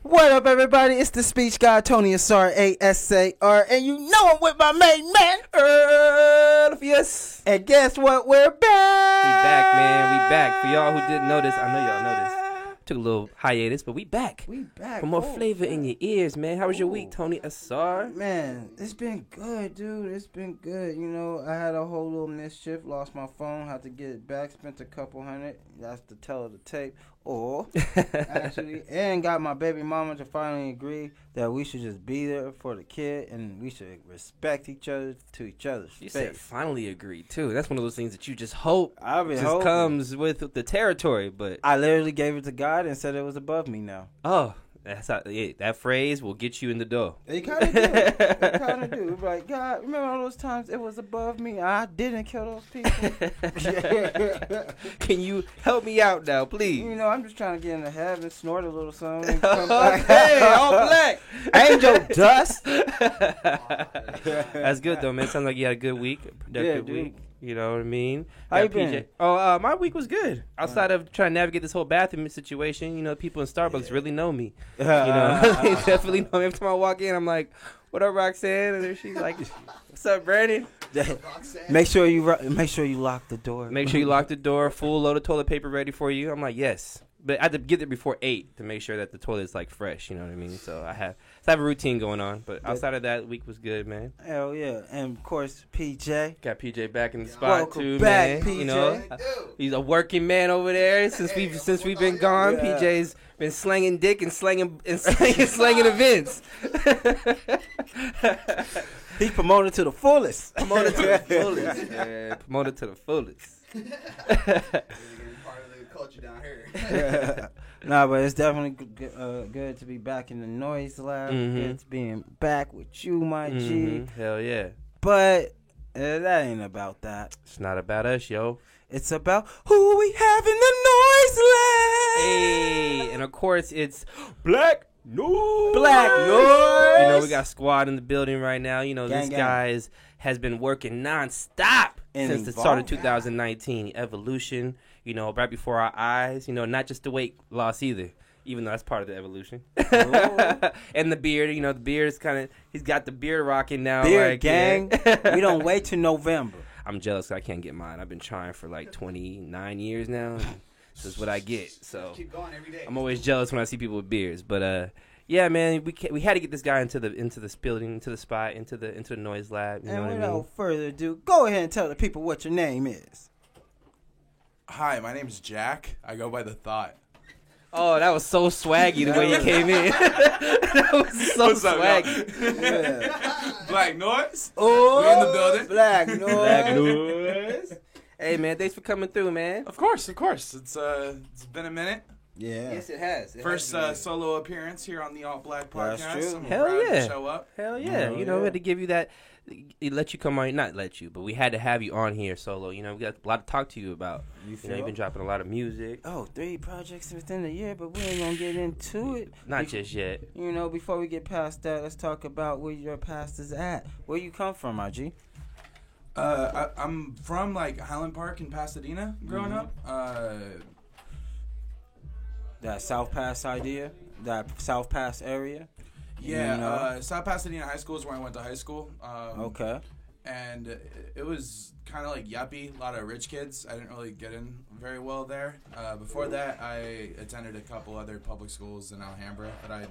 What up, everybody? It's the speech guy, Tony Asar, A-S-A-R, and you know I'm with my main man, Yes. And guess what? We're back. We back, man. We back. For y'all who didn't notice, I know y'all noticed. Took a little hiatus, but we back. We back. For more flavor in your ears, man. How was your week, Tony Asar? Man, it's been good, dude. It's been good. You know, I had a whole little mischief. Lost my phone. Had to get it back. Spent a couple $100. That's the tell of the tape. Or, actually, and got my baby mama to finally agree that we should just be there for the kid and we should respect each other to each other's You space. said finally agreed, too. That's one of those things that you just hope just comes with the territory, but... I literally gave it to God and said it was above me now. Oh, that phrase will get you in the door. They kind of do. They kind of do. Like, God, remember all those times it was above me? I didn't kill those people. Can you help me out now, please? You know, I'm just trying to get into heaven, snort a little something. And come back. Hey, all black. Angel dust. That's good, though, man. Sounds like you had a good week, productive week. You know what I mean? How you been? Oh, my week was good. Outside of trying to navigate this whole bathroom situation, you know, people in Starbucks really know me. You know, they definitely know me. Every time I walk in, I'm like, "What up, Roxanne?" And then she's like, "What's up, Brandon?" Make sure you lock the door. Make sure you lock the door. Full load of toilet paper ready for you. I'm like, yes. But I had to get there before 8 to make sure that the toilet's like fresh. You know what I mean? So I have a routine going on. But outside of that, week was good, man. Hell yeah! And of course, PJ. Got PJ back in the spot Welcome too, back, man. PJ. You know, he's a working man over there since we've been gone. Yeah. PJ's been slanging dick and slanging events. He's promoted to the fullest. Promoted to the fullest, man. Promoted to the fullest. Culture down here. Nah, but it's definitely good to be back in the noise lab. Mm-hmm. Good to being back with you, my G. Hell yeah. But that ain't about that. It's not about us, yo. It's about who we have in the noise lab. Hey, and of course it's Black Noise. Black Noise. You know, we got Squad in the building right now. You know, this guy has been working nonstop since the start of 2019. Evolution, you know, right before our eyes. You know, not just the weight loss either, even though that's part of the evolution. And the beard, you know, the beard is he's got the beard rocking now. Beard like, gang. Yeah. We don't wait till November. I'm jealous 'cause I can't get mine. I've been trying for like 29 years now. This is what I get. So keep going every day. I'm always jealous when I see people with beards. But yeah, man, we had to get this guy into this building, into the spot, into the noise lab. You know what I mean? Without further ado, go ahead and tell the people what your name is. Hi, my name's Jack. I go by The Thought. Oh, that was so swaggy the way you came in. That was so What's up, swaggy. Yeah. Black Noise. Oh, We in the building. Black Noise. Black Noise. Hey, man, thanks for coming through, man. Of course. It's been a minute. Yeah. Yes, it has. First solo appearance here on the All Black That's Podcast. true. I'm Hell proud yeah. to show up. Hell yeah. Oh, You know, yeah. we had to give you that. Let you come on, not let you, but we had to have you on here solo. You know, we got a lot to talk to you about. You know, you've been dropping a lot of music. Oh, 3 projects within the year, but we ain't gonna get into it. Not just yet. You know, before we get past that, let's talk about where your past is at. Where you come from, RG? I'm from like Highland Park in Pasadena growing up. That South Pass idea? That South Pass area? Yeah, You know? South Pasadena High School is where I went to high school. Okay. And it was kind of like yuppie, a lot of rich kids. I didn't really get in very well there. Before that, I attended a couple other public schools in Alhambra that I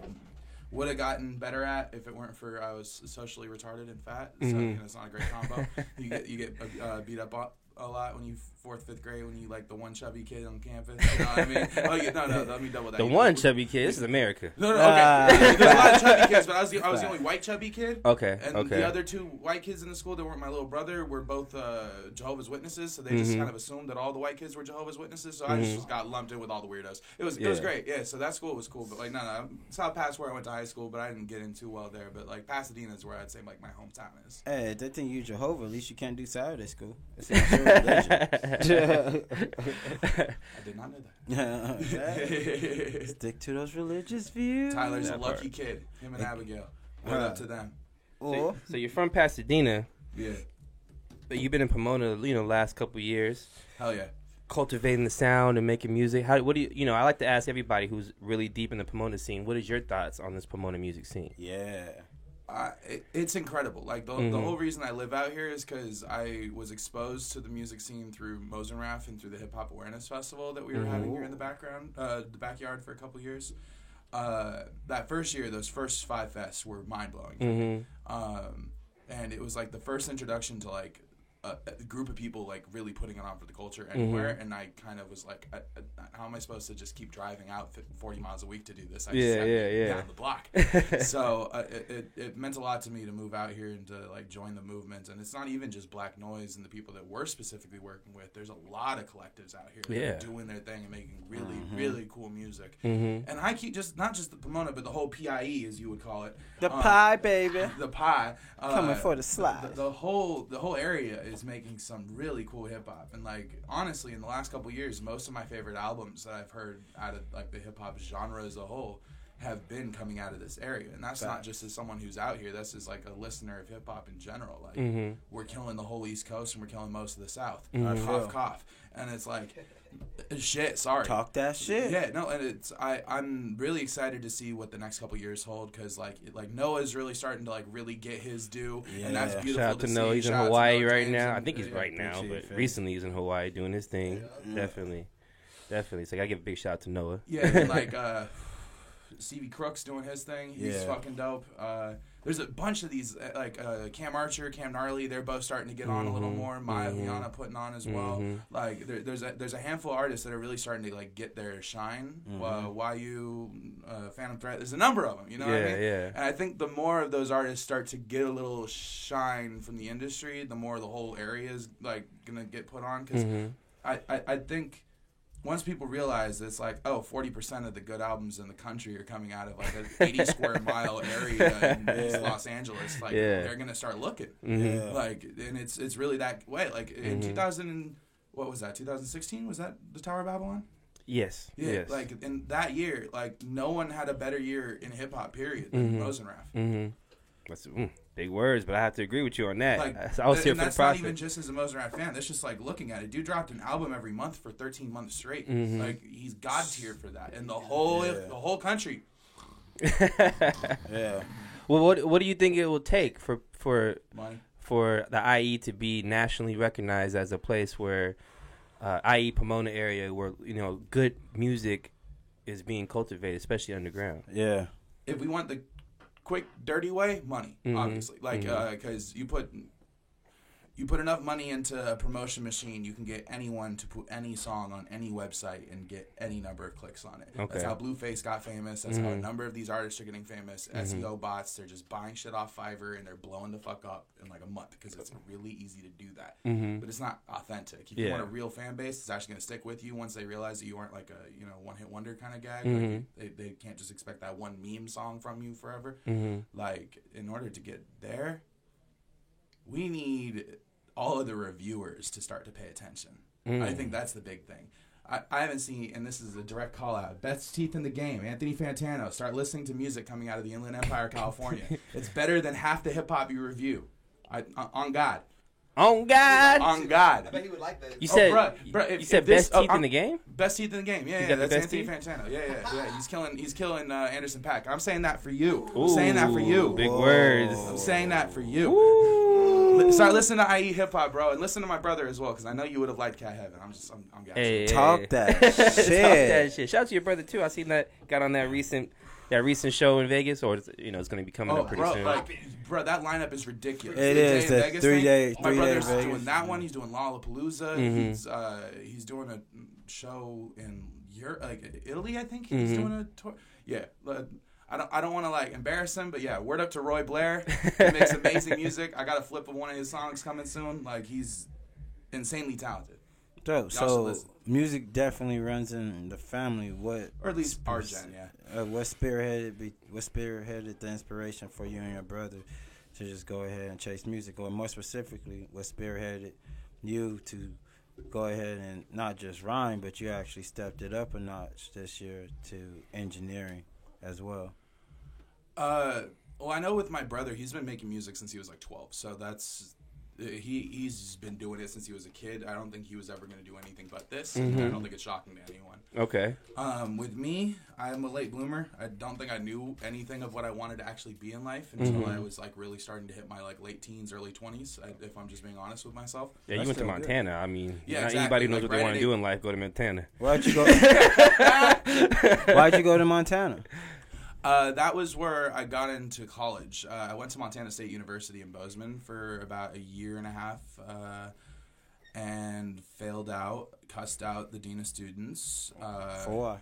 would have gotten better at if it weren't for I was socially retarded and fat. So you know, it's not a great combo. You get beat up a lot when you 4th, 5th grade when you like the one chubby kid on campus. You know what I mean? Oh, yeah, no, let me double that. The one chubby kid. This is America. No, okay. There's a lot of chubby kids, but I was the only white chubby kid. Okay, And okay. the other 2 white kids in the school that weren't my little brother were both Jehovah's Witnesses, so they just kind of assumed that all the white kids were Jehovah's Witnesses, so I just got lumped in with all the weirdos. It was great, yeah, so that school was cool, but like, no, South Pass where I went to high school, but I didn't get in too well there, but like Pasadena is where I'd say like my hometown is. Hey, they think you Jehovah. At least you can't do Saturday school. It's not your religion. I did not know that. Stick to those religious views. Tyler's a lucky kid, him and Abigail. What up to them? Or So you're from Pasadena, Yeah. but you've been in Pomona, you know, last couple years. Hell yeah. cultivating the sound and making music? What do you know? I like to ask everybody who's really deep in the Pomona scene. What is your thoughts on this Pomona music scene? Yeah. It's incredible. Like the whole reason I live out here is because I was exposed to the music scene through Mosenrath and through the Hip Hop Awareness Festival that we were having here in the backyard for a couple years. That first year, those first 5 fests were mind blowing. And it was like the first introduction to like a group of people like really putting it on for the culture anywhere. And I kind of was like, how am I supposed to just keep driving out 40 miles a week to do this? I just down the block. So it meant a lot to me to move out here and to like join the movement. And it's not even just Black Noise and the people that we're specifically working with. There's a lot of collectives out here that are doing their thing and making really cool music. And I keep not just the Pomona, but the whole PIE, as you would call it. The pie, baby. The pie. Coming for the slide. The whole area is making some really cool hip hop, and like honestly, in the last couple of years, most of my favorite albums that I've heard out of like the hip hop genre as a whole have been coming out of this area, and that's not just as someone who's out here. That's just like a listener of hip hop in general. Like we're killing the whole East Coast and we're killing most of the South. Cough, and it's like. Shit, sorry. Talk that shit. Yeah, no, and I'm really excited to see what the next couple years hold because like Noah's really starting to like really get his due, and that's beautiful. Shout out to Noah. He's in Hawaii right now. I think he's right now, but recently he's in Hawaii doing his thing. Definitely. So I gotta give a big shout out to Noah. Yeah, and like Stevie Crook's doing his thing. He's fucking dope. There's a bunch of these, like Cam Archer, Cam Gnarly. They're both starting to get on a little more. Maya Liana putting on as well. Like there's a handful of artists that are really starting to like get their shine. YU, Phantom Threat. There's a number of them. You know what I mean? Yeah. And I think the more of those artists start to get a little shine from the industry, the more the whole area is like gonna get put on. Because I think. Once people realize it's like, 40% of the good albums in the country are coming out of like an 80 square mile area in Los Angeles, like they're gonna start looking, like, and it's really that way. Like in 2016 was that the Tower of Babylon? Yes. Yeah. Yes. Like in that year, like no one had a better year in hip hop period than Mosenrath. That's big words, but I have to agree with you on that. Like, I was here for the process. That's not even just as a Mosenrath fan. That's just like looking at it. Dude dropped an album every month for 13 months straight. Like he's God tier for that, and the whole country. Well, what do you think it will take for money? For the IE to be nationally recognized as a place where IE Pomona area where good music is being cultivated, especially underground? Yeah. If we want the quick, dirty way, money, obviously. Like, because you put enough money into a promotion machine, you can get anyone to put any song on any website and get any number of clicks on it. Okay. That's how Blueface got famous. That's how a number of these artists are getting famous. SEO bots, they're just buying shit off Fiverr and they're blowing the fuck up in like a month because it's really easy to do that. But it's not authentic. If you want a real fan base, it's actually going to stick with you once they realize that you aren't like a one-hit wonder kind of gag. Like they can't just expect that one meme song from you forever. Like, in order to get there, we need all of the reviewers to start to pay attention. I think that's the big thing. I haven't seen, and this is a direct call out, best teeth in the game, Anthony Fantano. Start listening to music coming out of the Inland Empire, California. It's better than half the hip hop you review. On God. On God. On God. I bet he would like that. You said best teeth in the game? Best teeth in the game. Yeah, that's Anthony Fantano. Yeah. He's killing Anderson .Paak. I'm saying that for you. I'm saying that for you. Big words. I'm saying that for you. Start listening to IE hip hop, bro, and listen to my brother as well, because I know you would have liked Cat Heaven. I'm hey, talk that shit. Talk that shit. Shout out to your brother too. I seen that got on that recent show in Vegas, or it's going to be coming up pretty soon. Bro, that lineup is ridiculous. It is the 3 day. My brother's doing that one. He's doing Lollapalooza. He's doing a show in Italy, I think. He's doing a tour. Yeah. I don't want to like embarrass him, but yeah, word up to Roy Blair. He makes amazing music. I got a flip of one of his songs coming soon. Like, he's insanely talented. Dope. So music definitely runs in the family. Or at least our gen, yeah. What spearheaded the inspiration for you and your brother to just go ahead and chase music, or more specifically, what spearheaded you to go ahead and not just rhyme, but you actually stepped it up a notch this year to engineering as well? Well, I know with my brother, he's been making music since he was like 12, so that's he's been doing it since he was a kid. I don't think he was ever going to do anything but this. And I don't think it's shocking to anyone. Okay. With me, I'm a late bloomer. I don't think I knew anything of what I wanted to actually be in life until I was like really starting to hit my like late teens, early 20s. If I'm just being honest with myself. Yeah, you went to Montana. Good. I mean, yeah, not exactly. Anybody who knows what they want to do in life, go to Montana. Why'd you go? Why'd you go to Montana? That was where I got into college. I went to Montana State University in Bozeman for about a year and a half and failed out, cussed out the dean of students. For what?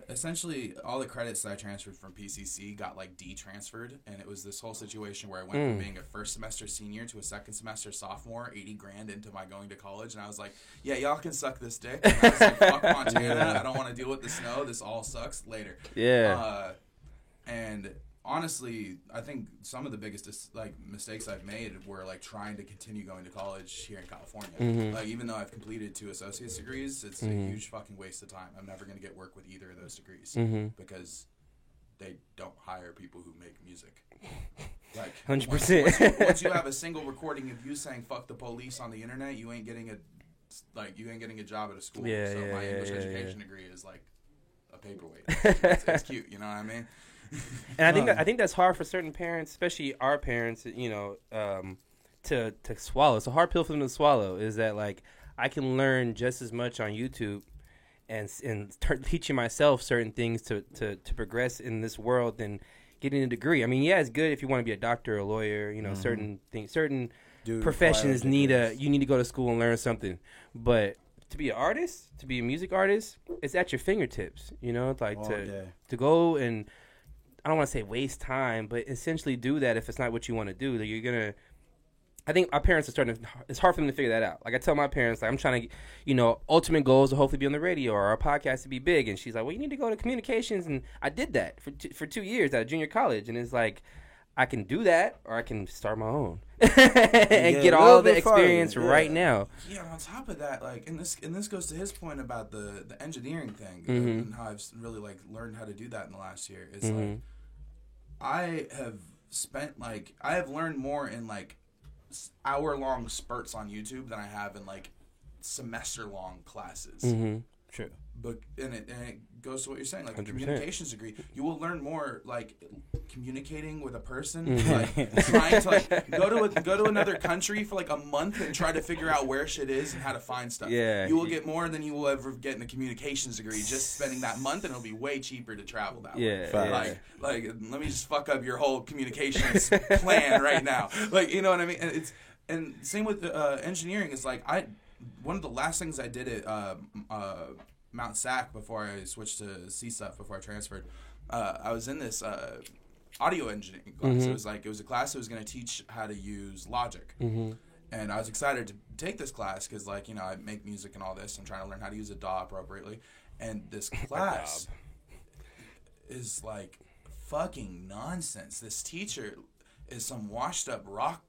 Essentially, all the credits that I transferred from PCC got like de-transferred, and it was this whole situation where I went from being a first semester senior to a second semester sophomore, $80,000 into my going to college, and I was like, yeah, y'all can suck this dick. And I was like, fuck Montana, I don't want to deal with the snow, this all sucks, later. Yeah. And honestly, I think some of the biggest mistakes I've made were like trying to continue going to college here in California. Like even though I've completed 2 associate's degrees, it's a huge fucking waste of time. I'm never going to get work with either of those degrees because they don't hire people who make music. Like 100%. Once you have a single recording of you saying "fuck the police" on the internet, you ain't getting a job at a school. Yeah, so my English education degree is like a paperweight. It's cute, you know what I mean? And I think that's hard for certain parents, especially our parents, you know, to swallow. It's a hard pill for them to swallow. Is that like I can learn just as much on YouTube and start teaching myself certain things to progress in this world than getting a degree. I mean, yeah, it's good if you want to be a doctor or a lawyer. You know, certain things, certain professions you need to go to school and learn something. But to be an artist, to be a music artist, it's at your fingertips. You know, it's like to go and I don't want to say waste time, but essentially do that if it's not what you want to do. That you're gonna. I think our parents are starting to. It's hard for them to figure that out. Like I tell my parents, like I'm trying to, you know, ultimate goals to hopefully be on the radio or our podcast to be big. And she's like, well, you need to go to communications, and I did that for 2 years at junior college, and it's like, I can do that or I can start my own and get all the experience right now. Yeah. On top of that, like, and this goes to his point about the engineering thing and how I've really like learned how to do that in the last year. Is like. I have learned more in like hour-long spurts on YouTube than I have in like semester-long classes. True. But and it goes to what you're saying, like 100%. a communications degree, you will learn more like communicating with a person, like trying to like go to another country for like a month and try to figure out where shit is and how to find stuff. Yeah. You will get more than you will ever get in a communications degree just spending that month, and it'll be way cheaper to travel that way. Like let me just fuck up your whole communications plan right now. Like, you know what I mean? And same with engineering. It's like one of the last things I did at Mount SAC before I switched to CSUF, before I transferred, I was in this audio engineering class. It was a class that was going to teach how to use Logic. And I was excited to take this class because, like, you know, I make music and all this. I'm trying to learn how to use a DAW appropriately. And this class is, like, fucking nonsense. This teacher is some washed-up rock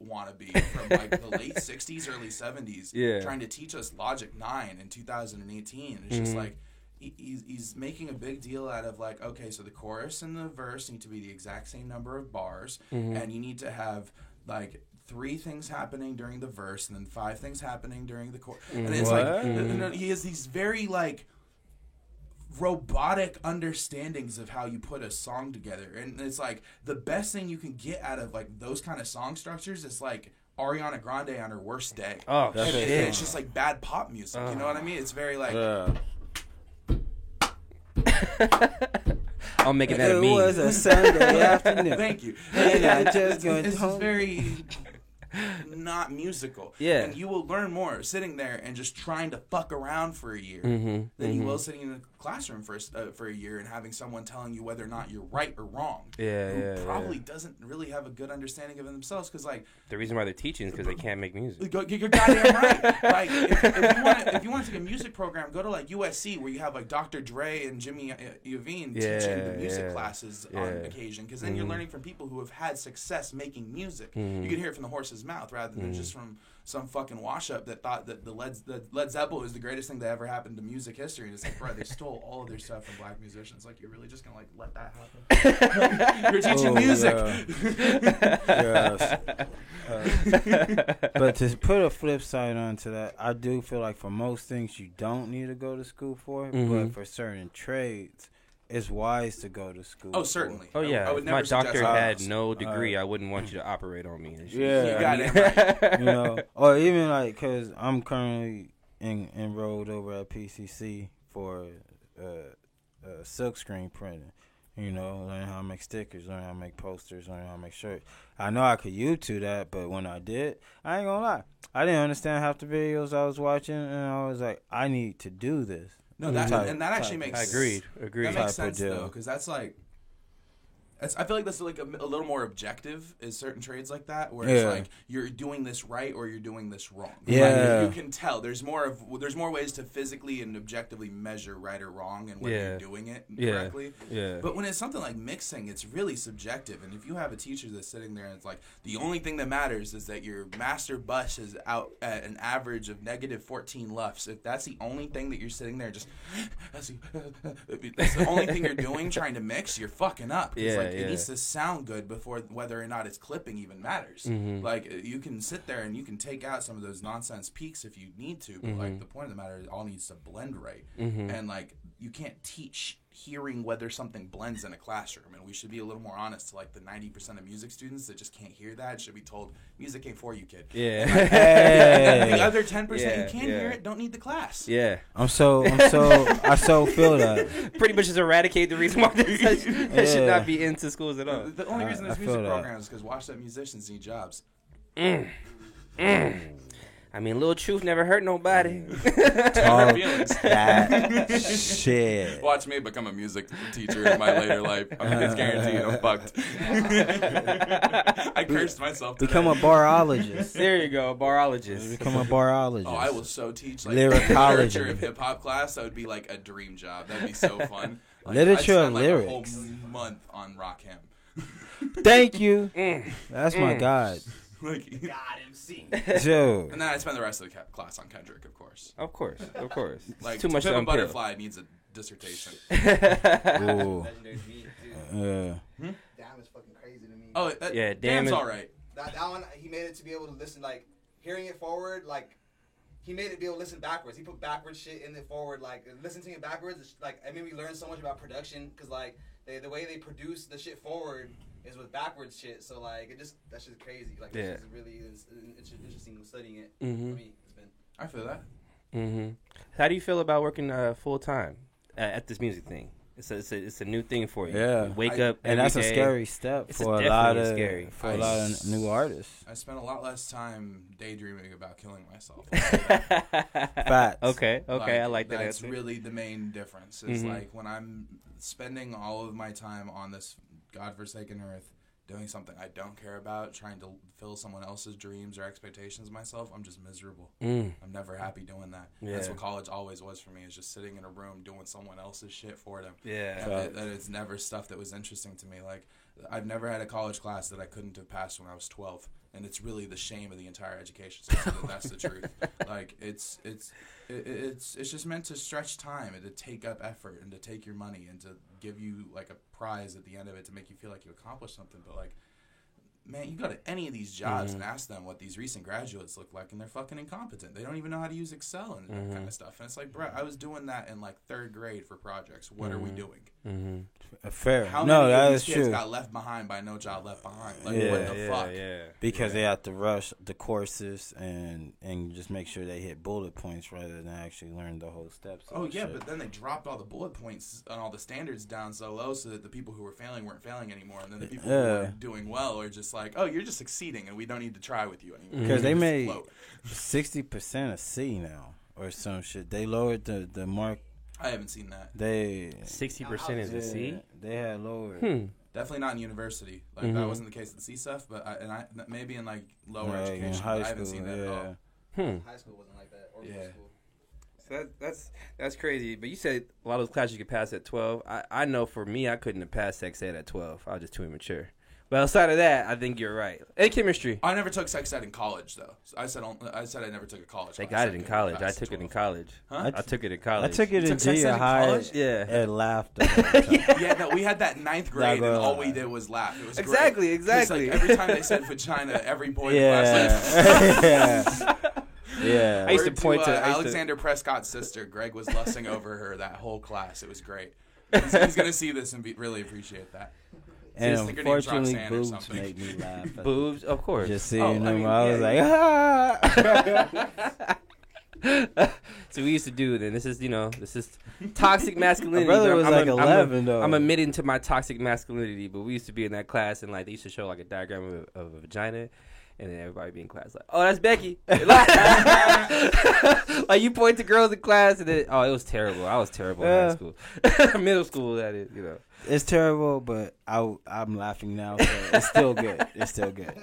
wannabe from like the late 60s, early 70s, trying to teach us Logic 9 in 2018. It's just like he's making a big deal out of like, okay, so the chorus and the verse need to be the exact same number of bars, and you need to have like 3 things happening during the verse and then 5 things happening during the chorus. And it's like he has these very like robotic understandings of how you put a song together, and it's like the best thing you can get out of like those kind of song structures is like Ariana Grande on her worst day. Oh, shit. It's just like bad pop music. You know what I mean? It's very like. I'll make it that a meme. It was a Sunday afternoon. Thank you. And I just it's very not musical. Yeah. And you will learn more sitting there and just trying to fuck around for a year than you will sitting in a classroom for a year and having someone telling you whether or not you're right or wrong. Who probably doesn't really have a good understanding of it themselves, because like the reason why they're teaching is because they can't make music. You're goddamn right. Like if you want to take a music program, go to like USC where you have like Dr. Dre and Jimmy Iovine teaching the music classes on occasion, because then you're learning from people who have had success making music. You can hear it from the horse's mouth rather than just from some fucking wash-up that thought that the Led Zeppelin was the greatest thing that ever happened to music history. And it's like, bro, they stole all of their stuff from black musicians. Like, you're really just gonna, like, let that happen? You're teaching music. But to put a flip side onto that, I do feel like for most things you don't need to go to school for, but for certain trades, it's wise to go to school. Oh, certainly. Oh, yeah. I would if my doctor had no degree, degree, I wouldn't want you to operate on me. Yeah. You got it right. You know, or even like, because I'm currently enrolled over at PCC for silk screen printing. You know, learn how to make stickers, learn how to make posters, learn how to make shirts. I know I could YouTube that, but when I did, I ain't gonna lie, I didn't understand half the videos I was watching, and I was like, I need to do this. No, that actually makes sense. Agreed. That makes sense, though, because that's like, I feel like that's like a little more objective is certain trades like that, where it's like you're doing this right or you're doing this wrong. Yeah, like, you can tell. There's more ways to physically and objectively measure right or wrong and whether you're doing it correctly. Yeah. But when it's something like mixing, it's really subjective. And if you have a teacher that's sitting there and it's like the only thing that matters is that your master bus is out at an average of negative 14 lufs. If that's the only thing that you're sitting there just that's the only thing you're doing trying to mix, you're fucking up. It needs to sound good before whether or not it's clipping even matters. Like, you can sit there and you can take out some of those nonsense peaks if you need to, but like the point of the matter is it all needs to blend right. And like, you can't teach hearing whether something blends in a classroom, and we should be a little more honest to like the 90% of music students that just can't hear that. Should be told music ain't for you, kid. Yeah. Like, hey. The other 10% who can hear it don't need the class. Yeah. I so feel that. Pretty much just eradicate the reason why that should not be into schools at all. The only reason there's music programs is because washed up musicians need jobs. I mean, Lil Truth never hurt nobody. Talk that shit. Watch me become a music teacher in my later life. I mean, it's guaranteed I'm fucked. I cursed myself today. Become a barologist. There you go, barologist. Become a barologist. Oh, I will so teach like lyricology. literature of hip hop class. That would be like a dream job. That'd be so fun. Like, literature I'd of spend, lyrics. Like, a whole month on Rakim. Thank you. That's my God. Like, God MC. Joe. And then I spend the rest of the class on Kendrick, of course. Of course. Like, too much to to a unpeel. butterfly needs a dissertation. Ooh. Damn is fucking crazy to me. Oh, Damn's all right. That one, he made it to be able to listen, like, hearing it forward, like, he made it be able to listen backwards. He put backwards shit in it forward. Like, listening to it backwards, it's, like, I mean, we learned so much about production, because, like, the way they produce the shit forward is with backwards shit. So, like, that's just crazy. Like, it's really interesting studying it. For me, it's been. I feel that. How do you feel about working full time at this music thing? It's a new thing for you. Yeah. You wake up and that's every a day. scary step It's for a lot of new artists. I spent a lot less time daydreaming about killing myself. Facts. Okay, I like that That's answer. really the main difference. It's like when I'm spending all of my time on this godforsaken earth doing something I don't care about, trying to fill someone else's dreams or expectations of myself, I'm just miserable. I'm never happy doing that. Yeah. That's what college always was for me, is just sitting in a room doing someone else's shit for them. Yeah. And it's never stuff that was interesting to me. Like, I've never had a college class that I couldn't have passed when I was 12. And it's really the shame of the entire education system. That's the truth. Like, it's just meant to stretch time and to take up effort and to take your money and to give you like a prize at the end of it to make you feel like you accomplished something. But like, man, you go to any of these jobs and ask them what these recent graduates look like, and they're fucking incompetent. They don't even know how to use Excel and that kind of stuff. And it's like, bro, I was doing that in like 3rd grade for projects. What are we doing? Fair. How no, many that of is these kids true. got left behind by No Child Left Behind? Like, Yeah. what the fuck? Because they have to rush the courses and just make sure they hit bullet points rather than actually learn the whole steps. Oh, yeah, but then they dropped all the bullet points and all the standards down so low so that the people who were failing weren't failing anymore. And then the people who were doing well are just like, oh, you're just succeeding and we don't need to try with you anymore. Because they Just made float. 60% a C now or some shit. They lowered the mark. I haven't seen that. 60% is a C? They had lowered. Definitely not in university. Like, that wasn't the case at the C stuff, but I maybe in like lower education. In But high I haven't school, seen that at all. High school wasn't like that. Or middle school. So that's crazy. But you said a lot of those classes you could pass at 12. I know for me, I couldn't have passed sex ed at 12. I was just too immature. But outside of that, I think you're right. And chemistry. I never took sex ed in college, though. So I said I never took a college. They got it in college. I took it in college. Huh? I took it in college. I took it in junior high. Yeah. And laughed. Yeah, no, we had that 9th grade, and all we did was laugh. It was exactly, great. exactly. Like, every time they said vagina, every boy in class like, yeah. Yeah. I used to point to Alexander Prescott's sister. Greg was lusting over her that whole class. It was great. He's gonna see this and really appreciate that. And unfortunately, boobs make me laugh. Boobs, of course. Just seeing them, I was like, So we used to do it, and this is toxic masculinity. My brother was like 11, though. I'm admitting to my toxic masculinity, but we used to be in that class, and like they used to show like a diagram of a vagina, and then everybody be in class like, oh, that's Becky. Like you point to girls in class, and then it was terrible. I was terrible in high school, middle school. That is, It's terrible, but I'm laughing now. So it's still good. It's still good.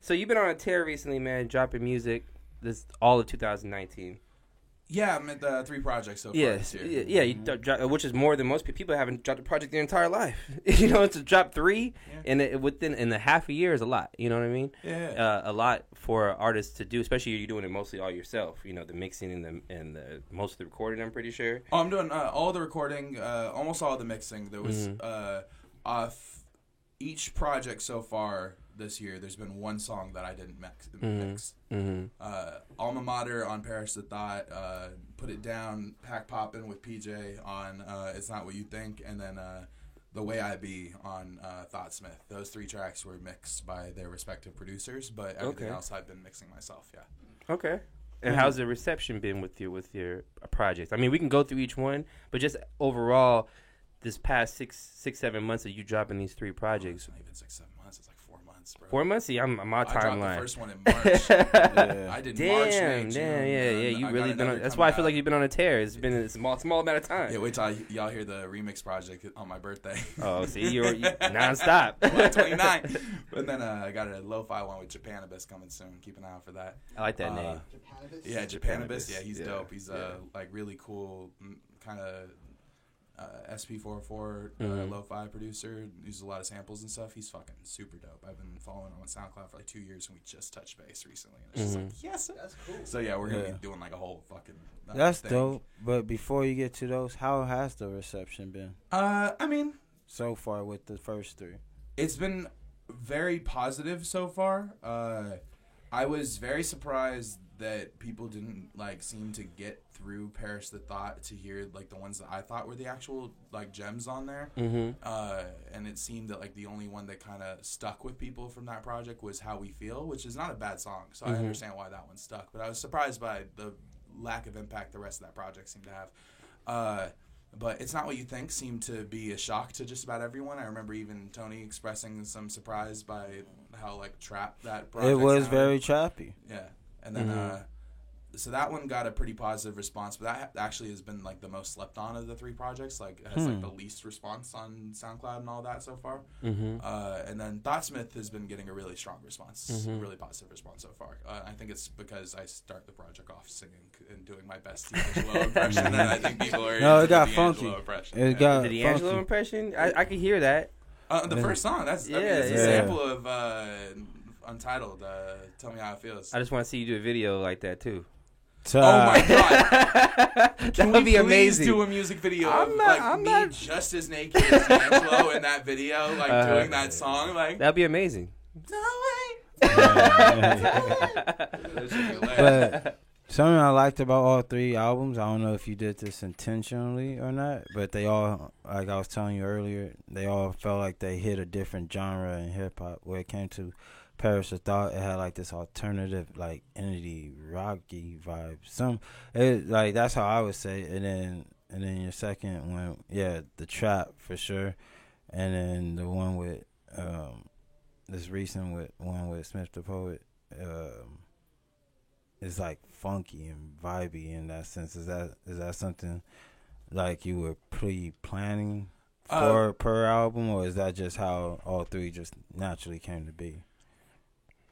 So you've been on a tear recently, man, dropping music. This all of 2019. Yeah, I'm at the 3 projects so far this year. Yeah, which is more than most people haven't dropped a project their entire life. To drop 3 and within a half a year is a lot. You know what I mean? Yeah. A lot for artists to do, especially you're doing it mostly all yourself. The mixing and the most of the recording. I'm pretty sure. Oh, I'm doing all the recording, almost all the mixing. There was off each project so far this year. There's been one song that I didn't mix. Mm-hmm. Alma Mater on Perish the Thought, Put It Down, Pack Poppin' with PJ on It's Not What You Think, and then The Way I Be on Thoughtsmith. Those 3 tracks were mixed by their respective producers, but everything else I've been mixing myself. Yeah. Okay. And how's the reception been with your projects? I mean, we can go through each one, but just overall, this past 6-7 months of you dropping these 3 projects. It's not even 6-7 months. It's like 4 months, bro. 4 months? See, I'm on my timeline. I dropped the first one in March. I did March, May, June. Yeah. You really been on. That's why I feel like you've been on a tear. It's been a small amount of time. Yeah, wait till y'all hear the remix project on my birthday. Oh, see, you're nonstop. 29. But then I got a lo-fi one with Japanibus coming soon. Keep an eye out for that. I like that name. Yeah, Japanibus. Yeah, he's dope. He's like really cool, kind of SP404 lo-fi producer. Uses a lot of samples and stuff. He's fucking super dope. I've been following him on SoundCloud for like 2 years, and we just touched base recently. And it's just like, yes, that's cool. So yeah, we're gonna be doing like a whole fucking. That's thing. dope. But before you get to those, how has the reception been? I mean, so far with the first 3, it's been very positive so far. I was very surprised that people didn't seem to get through Perish the Thought to hear the ones that I thought were the actual gems on there. And it seemed that the only one that kind of stuck with people from that project was How We Feel, which is not a bad song, so I understand why that one stuck. But I was surprised by the lack of impact the rest of that project seemed to have. But It's Not What You Think seemed to be a shock to just about everyone. I remember even Tony expressing some surprise by how trap that project It was sounded. very trappy. Yeah. And then so that one got a pretty positive response, but that actually has been the most slept on of the 3 projects. It has the least response on SoundCloud and all that so far. And then Thoughtsmith has been getting a really strong response, a really positive response so far. I think it's because I start the project off singing and doing my best D'Angelo impression, and I think people are no, it got the funky. Impression. It got the D'Angelo impression. I could hear that. The first song. It's a sample of Untitled. Tell Me How It Feels. I just want to see you do a video like that too. Oh my god, that would be amazing. Do a music video of me just as naked as D'Angelo in that video, doing that song. That'd be amazing. No way. But something I liked about all 3 albums, I don't know if you did this intentionally or not, but they all, like I was telling you earlier, they all felt like they hit a different genre in hip hop. Where it came to Perish the Thought, it had this alternative indie rocky vibe. That's how I would say it. And then your second one, the trap for sure. And then the one with this recent one with Smith the Poet is funky and vibey in that sense. Is that something you were pre-planning for per album, or is that just how all 3 just naturally came to be?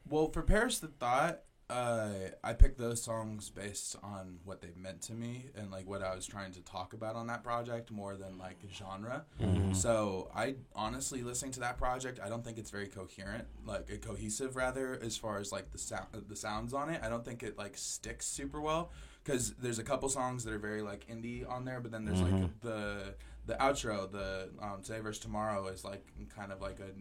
Well, for Perish the Thought, I picked those songs based on what they meant to me and like what I was trying to talk about on that project more than like genre. Mm-hmm. So I honestly, listening to that project, I don't think it's very coherent, like cohesive rather, as far as like the sounds on it. I don't think it like sticks super well because there's a couple songs that are very like indie on there, but then there's like the outro, the Today vs. Tomorrow is like kind of like a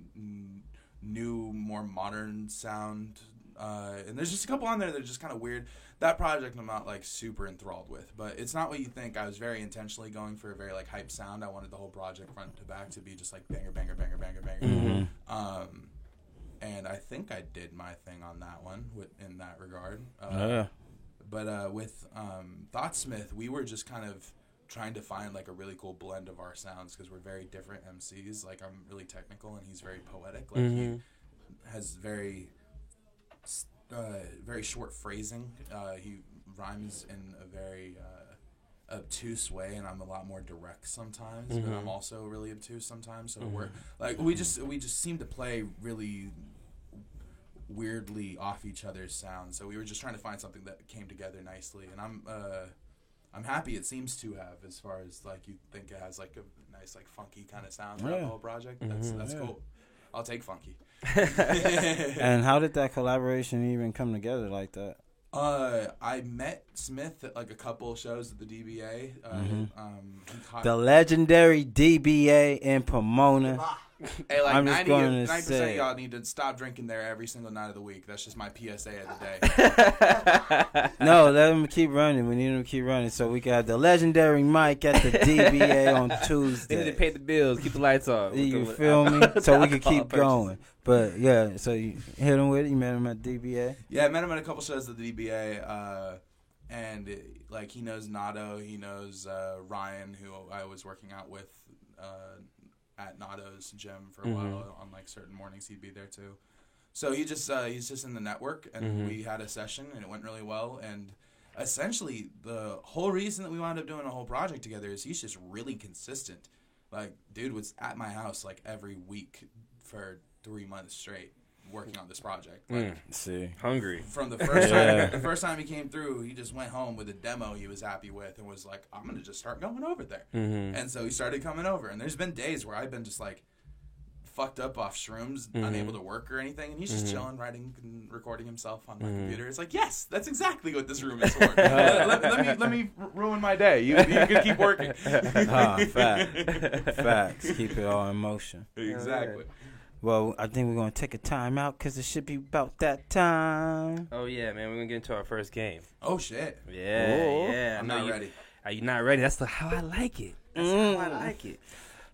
new, more modern sound. And there's just a couple on there that are just kind of weird. That project I'm not like super enthralled with, but it's not what you think. I was very intentionally going for a very like hype sound. I wanted the whole project front to back to be just like banger, banger, banger, banger, banger. And I think I did my thing on that one in that regard. But with Thoughtsmith, we were just kind of trying to find like a really cool blend of our sounds because we're very different MCs. Like I'm really technical and he's very poetic. Like he has very short phrasing. He rhymes in a very obtuse way, and I'm a lot more direct sometimes. But I'm also really obtuse sometimes. So we're like we just seem to play really weirdly off each other's sounds. So we were just trying to find something that came together nicely, and I'm happy it seems to have, as far as like you think it has like a nice like funky kind of sound throughout the whole project. That's cool. I'll take funky. And how did that collaboration even come together like that? I met Smith at like a couple shows at the DBA. The legendary DBA in Pomona. Hey, like 90% of y'all need to stop drinking there every single night of the week. That's just my PSA of the day. No, let them keep running. We need them to keep running so we can have the legendary Mike at the DBA on Tuesday. They need to pay the bills, keep the lights on. You feel me? So we can keep going. But yeah, so you hit him with it. You met him at DBA. Yeah, I met him at a couple shows at the DBA, and like he knows Nato, he knows Ryan, who I was working out with at Nato's gym for a while. On like certain mornings, he'd be there too. So he's just in the network, and we had a session, and it went really well. And essentially, the whole reason that we wound up doing a whole project together is he's just really consistent. Like, dude was at my house like every week for 3 months straight working on this project. Like, hungry. From the first time, the first time he came through, he just went home with a demo he was happy with and was like, I'm gonna just start going over there. And so he started coming over. And there's been days where I've been just like fucked up off shrooms, unable to work or anything, and he's just chilling, writing and recording himself on my computer. It's like, yes, that's exactly what this room is for. let me ruin my day. You can keep working. Facts. Keep it all in motion. Exactly. Well, I think we're going to take a time out because it should be about that time. Oh, yeah, man. We're going to get into our first game. Oh, shit. Yeah. I'm not ready. Are you not ready? That's how I like it.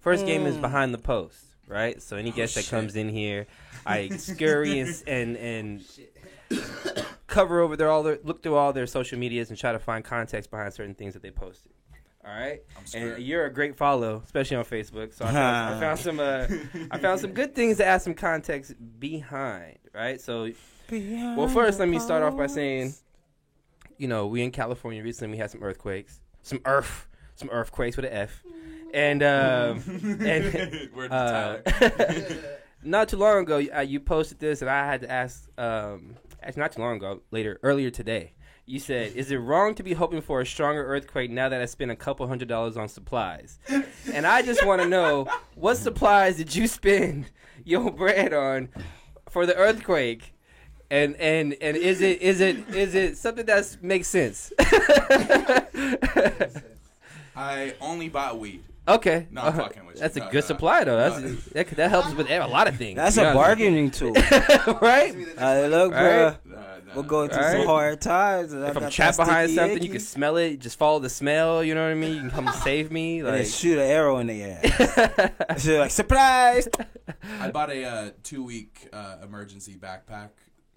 First game is Behind the Post, right? So any guest that comes in here, I scurry and cover over look through all their social medias and try to find context behind certain things that they posted. All right, and you're a great follow, especially on Facebook. So I found some good things to add some context behind. Right, so first let me start off by saying, we in California recently we had some earthquakes, some earthquakes with an F, and not too long ago you posted this, and I had to ask. Actually, not too long ago, earlier today. You said, is it wrong to be hoping for a stronger earthquake now that I spent a couple $100s on supplies? And I just want to know, what supplies did you spend your bread on for the earthquake? And is it something that makes sense? I only bought weed. Okay. No, I'm fucking with you. That's a good supply, though. That helps with a lot of things. That's a bargaining tool. Right? Look, bro. We'll go through some hard times. If I'm trapped behind something, you can smell it. Just follow the smell. You know what I mean? You can come save me. Like, and shoot an arrow in the ass. So like, surprise! I bought a 2-week emergency backpack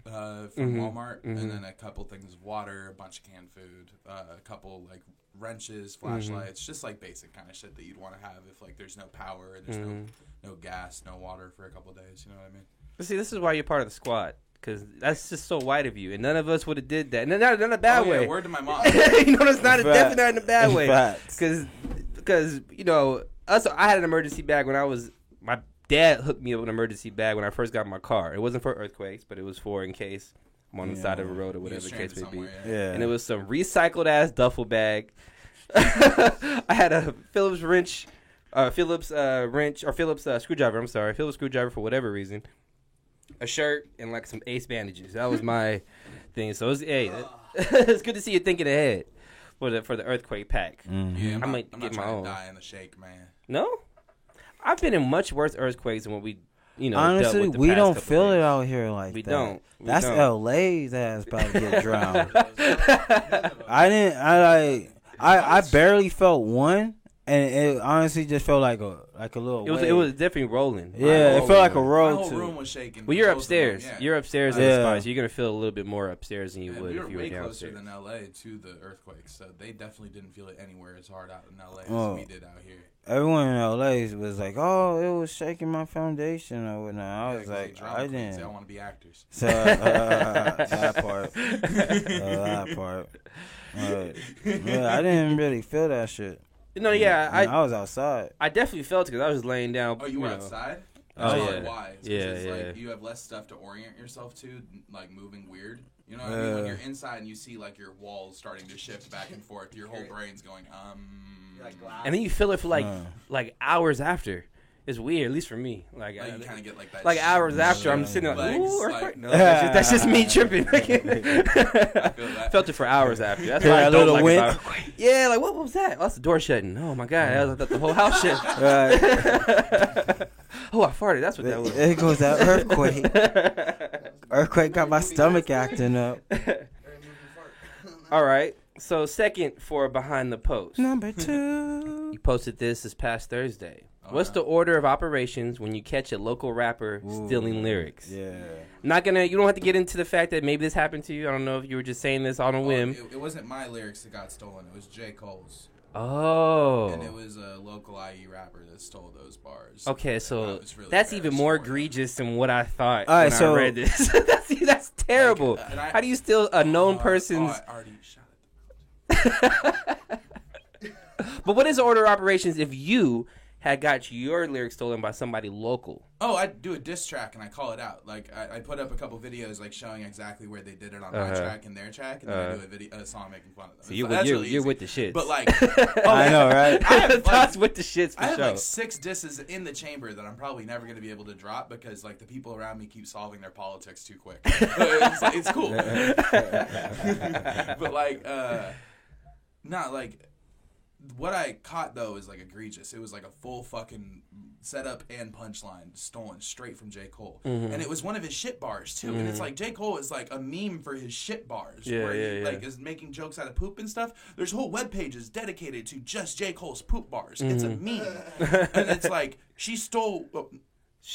from Walmart, and then a couple things of water, a bunch of canned food, a couple like wrenches, flashlights, just like basic kind of shit that you'd want to have if like there's no power and there's no gas, no water for a couple days. You know what I mean? But see, this is why you're part of the squad. Because that's just so white of you. And none of us would have did that. And not in a bad way. Word to my mom. It's not definitely not in a bad way. Because, I had an emergency bag when my dad hooked me up with an emergency bag when I first got my car. It wasn't for earthquakes, but it was for in case I'm on the side of the road or whatever the case may be. Yeah. And it was some recycled ass duffel bag. I had a Phillips wrench or Phillips screwdriver. I'm sorry, Phillips screwdriver for whatever reason. A shirt and like some Ace bandages. That was my thing. So it's good to see you thinking ahead for the earthquake pack. Yeah, I might I'm get not my trying own. to die in the shake, man. No, I've been in much worse earthquakes than what we, honestly, dealt with the we past don't couple feel days. it out here like We that. don't. That's don't. LA that's about to get drowned. I barely felt one, and it honestly just felt like a little. It was definitely rolling. Yeah, it felt like a My road whole too. room was shaking. Well, you're Both of upstairs. them, yeah. You're upstairs in Yeah. the spot, so you're gonna feel a little bit more upstairs than you Yeah, would we were if you were way downstairs. closer than LA to the earthquake, so they definitely didn't feel it anywhere as hard out in LA Oh. as we did out here. Everyone in LA was like, "Oh, it was shaking my foundation or whatnot." I was like, "I didn't." They all want to be actors. So that part, that part. Yeah, I didn't really feel that shit. No, yeah, I was outside. I definitely felt it because I was laying down. Oh, you were know. outside? Oh, That's yeah. why. It's 'cause Yeah, it's yeah. like you have less stuff to orient yourself to, like moving weird. You know what I mean? When you're inside and you see like your walls starting to shift back and forth, your whole brain's going, Like glass. And then you feel it for like hours after. It's weird, at least for me. Like you kind of get like that. like hours after, I'm sitting like, legs, ooh, like- earthquake. No, that's just me tripping. I feel that. Felt it for hours after. That's Hear why I that don't little like wind? about it. Yeah, like what was that? Oh, that's the door shutting. Oh my god, I thought the whole house shut. Right. Oh, I farted. That's what that was. There goes that earthquake. Earthquake got my stomach acting up. All right. So second for Behind the Post. Number 2. You posted this past Thursday. What's the order of operations when you catch a local rapper stealing lyrics? Yeah. You don't have to get into the fact that maybe this happened to you. I don't know if you were just saying this on a whim. It wasn't my lyrics that got stolen. It was J. Cole's. Oh. And it was a local IE rapper that stole those bars. Okay, And so I was really that's even embarrassed more for it. egregious than what I thought All right, when so- I read this. that's terrible. Like, and I- How do you steal a known person's... I already shot it. But what is the order of operations if you had got your lyrics stolen by somebody local? Oh, I do a diss track and I call it out. Like I put up a couple videos like showing exactly where they did it on my track and their track, and then I do a song making fun of them. So you're really you're easy. with the shits. But like, I know, right? That's with the shits for I have sure. like 6 disses in the chamber that I'm probably never going to be able to drop because like the people around me keep solving their politics too quick. It's cool. But like, not like. What I caught though is like egregious. It was like a full fucking setup and punchline stolen straight from J. Cole, and it was one of his shit bars too. And it's like J. Cole is like a meme for his shit bars, where he like is making jokes out of poop and stuff. There's whole web pages dedicated to just J. Cole's poop bars. It's a meme, and it's like she stole.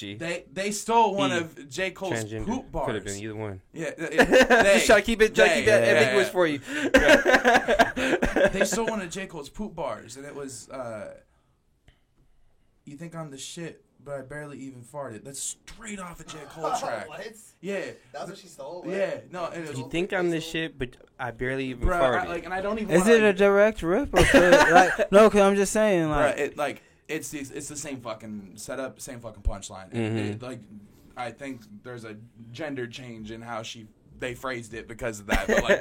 They stole one of J. Cole's poop bars. Could have been either one. Yeah, Just try to keep that ambiguous for you. They stole one of J. Cole's poop bars, and it was, you think I'm the shit, but I barely even farted. That's straight off a J. Cole track. What? Yeah. That's what she stole? Yeah, no. And it was, You think I'm the shit, but I barely even bruh, farted. and I don't even Is it a direct rip? Or no, because I'm just saying, like, it's the same fucking setup, same fucking punchline. It, like, I think there's a gender change in how they phrased it because of that. But like,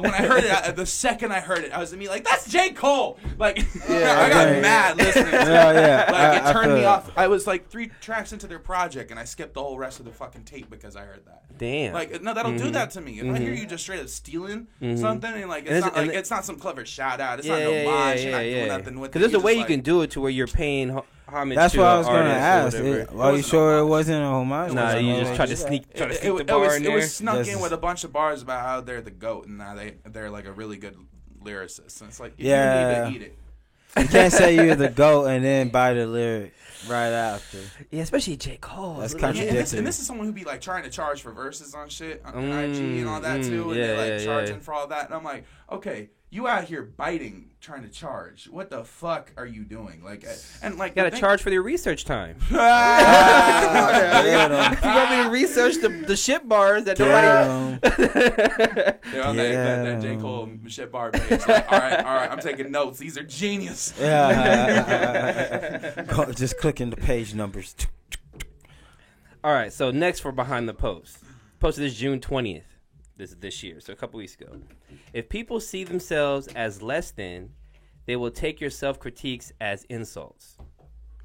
when I heard it, the second I heard it, I was immediately like, "That's J. Cole!" Like, I got mad listening to it. Yeah. Like, it turned me off. I was like 3 tracks into their project, and I skipped the whole rest of the fucking tape because I heard that. Damn. Like, no, that'll do that to me. If I hear you just straight up stealing something, and like, it's not some clever shout out. It's not an homage. You're not doing nothing with it. Because there's a way you just, can do it to where you're paying homage that's to what I an was gonna artist or ask. whatever. Are you sure it wasn't a homage? Nah, Was it you a just tried to homage? sneak the bar in there. It was snuck Yes. in with a bunch of bars about how they're the GOAT and now they're like a really good lyricist. And it's like, you need to eat it. You can't say you're the GOAT and then buy the lyric right after. Yeah, especially J. Cole. That's Yeah, contradictory. and this is someone who be like trying to charge for verses on shit on IG and all that too, and they're like charging for all that. And I'm like, okay, you out here biting, trying to charge. What the fuck are you doing? Like, and like, You gotta charge for your research time. Get If you want me to research the shit bars that nobody. They're on that J. Cole shit bar page. Like, all right, I'm taking notes. These are genius. Just clicking the page numbers. All right, so next for Behind the Post. posted this June 20th. This year, so a couple weeks ago. If people see themselves as less than, they will take your self-critiques as insults.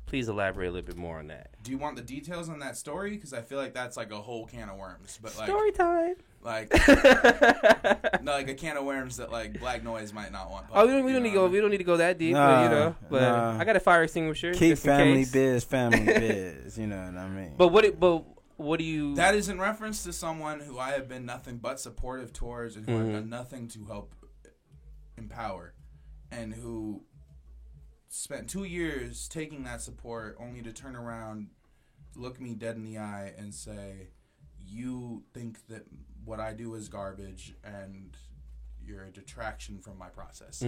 Please elaborate a little bit more on that. Do you want the details on that story? Because I feel like that's like a whole can of worms. But like story time. Like no, like a can of worms that like Black Noise might not want. Oh, we don't need to go that deep. But I got a fire extinguisher. Keep family biz. You know what I mean? But what do you... That is in reference to someone who I have been nothing but supportive towards and who have done nothing to help empower, and who spent 2 years taking that support only to turn around, look me dead in the eye and say, you think that what I do is garbage and you're a detraction from my process.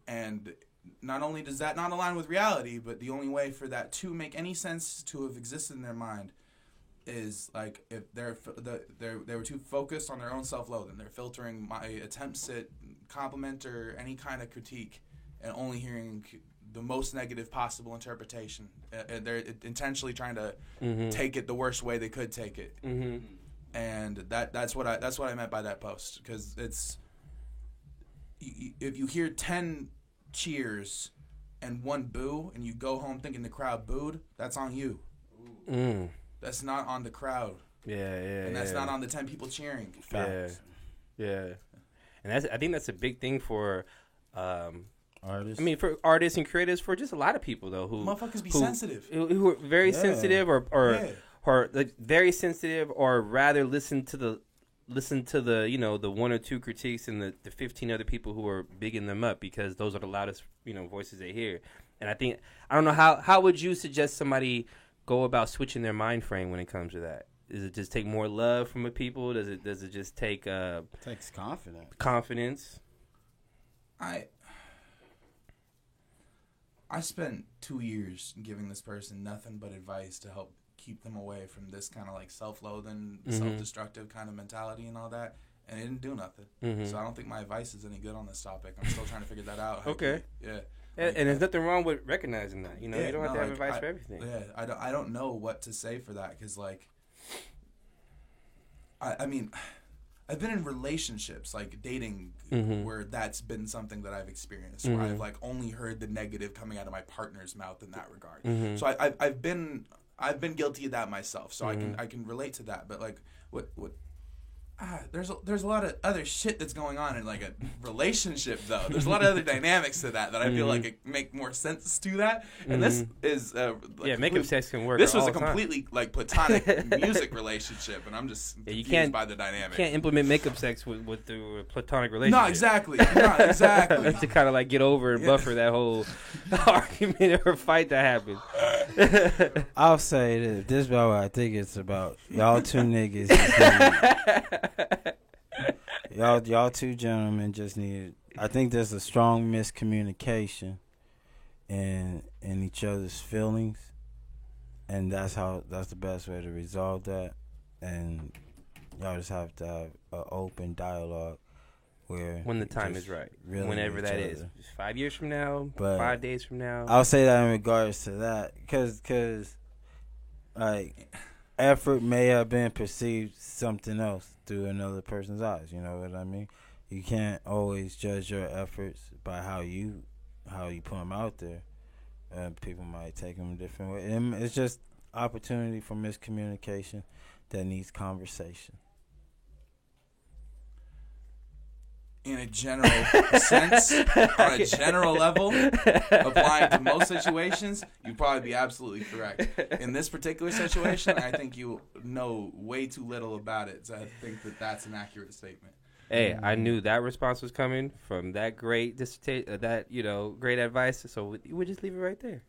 And not only does that not align with reality, but the only way for that to make any sense to have existed in their mind is like if they were too focused on their own self-loathing. They're filtering my attempts at compliment or any kind of critique and only hearing the most negative possible interpretation. They're intentionally trying to take it the worst way they could take it. And that's what I meant by that post, because it's if you hear 10 cheers and 1 boo and you go home thinking the crowd booed, that's on you. That's not on the crowd. And that's not on the 10 people cheering. Yeah. And I think that's a big thing for artists. I mean, for artists and creators, for just a lot of people though, who motherfuckers be sensitive, who are very sensitive, or like very sensitive, or rather listen to the the 1 or 2 critiques and the 15 other people who are bigging them up, because those are the loudest voices they hear. And I don't know how would you suggest somebody go about switching their mind frame when it comes to that? Does it just take more love from the people? Does it just take takes confidence? I spent 2 years giving this person nothing but advice to help keep them away from this kind of like self-loathing, self-destructive kind of mentality and all that, and it didn't do nothing. So I don't think my advice is any good on this topic. I'm still trying to figure that out. Okay. Yeah. And there's nothing wrong with recognizing that. You don't have to have advice for everything. Yeah, I don't know what to say for that, because like, I mean, I've been in relationships, like dating, where that's been something that I've experienced, where I've like only heard the negative coming out of my partner's mouth in that regard. So I've been guilty of that myself, so I can relate to that. But like, there's a lot of other shit that's going on in like a relationship though. There's a lot of other dynamics to that I feel like it make more sense to that. And this is makeup sex can work. This was a completely like platonic music relationship, and I'm just confused by the dynamic. You can't implement makeup sex with the platonic relationship. No, exactly. To kind of like get over and buffer that whole argument or fight that happened. I'll say this. This is what I think it's about. Y'all two niggas. Y'all two gentlemen just need. I think there's a strong miscommunication in each other's feelings, and that's the best way to resolve that. And y'all just have to have an open dialogue where when the time is right, really whenever that is, 5 years from now, but 5 days from now. I'll say that in regards to that, because like effort may have been perceived something else through another person's eyes. You know what I mean? You can't always judge your efforts by how you put them out there. People might take them a different way. And it's just opportunity for miscommunication that needs conversation. In a general sense, on a general level, applying to most situations, you'd probably be absolutely correct. In this particular situation, I think you know way too little about it, so I think that's an accurate statement. Hey, I knew that response was coming from that great great advice, so we just leave it right there.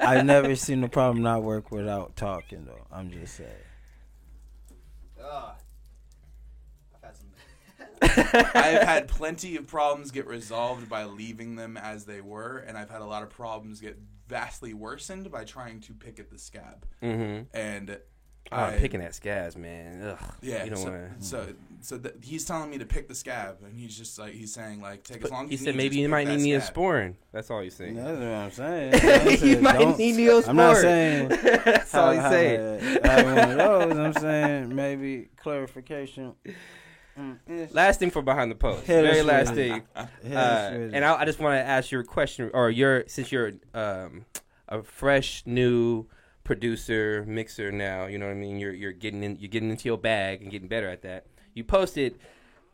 I've never seen a problem not work without talking, though. I'm just saying. I've had plenty of problems get resolved by leaving them as they were, and I've had a lot of problems get vastly worsened by trying to pick at the scab. And Picking that scabs, man. Ugh. Yeah. You don't He's telling me to pick the scab, and he's just like he's saying like take as long as he you said need, maybe you might need Neosporin. That's all he's saying. That's what I'm saying. You might need Neosporin. I'm not saying that's all he's saying. I one of those. I'm saying maybe clarification. Last thing for Behind the Post. Very last thing. And I just want to ask your question, or since you're a fresh new producer, mixer now, you know what I mean? You're getting into your bag and getting better at that. You posted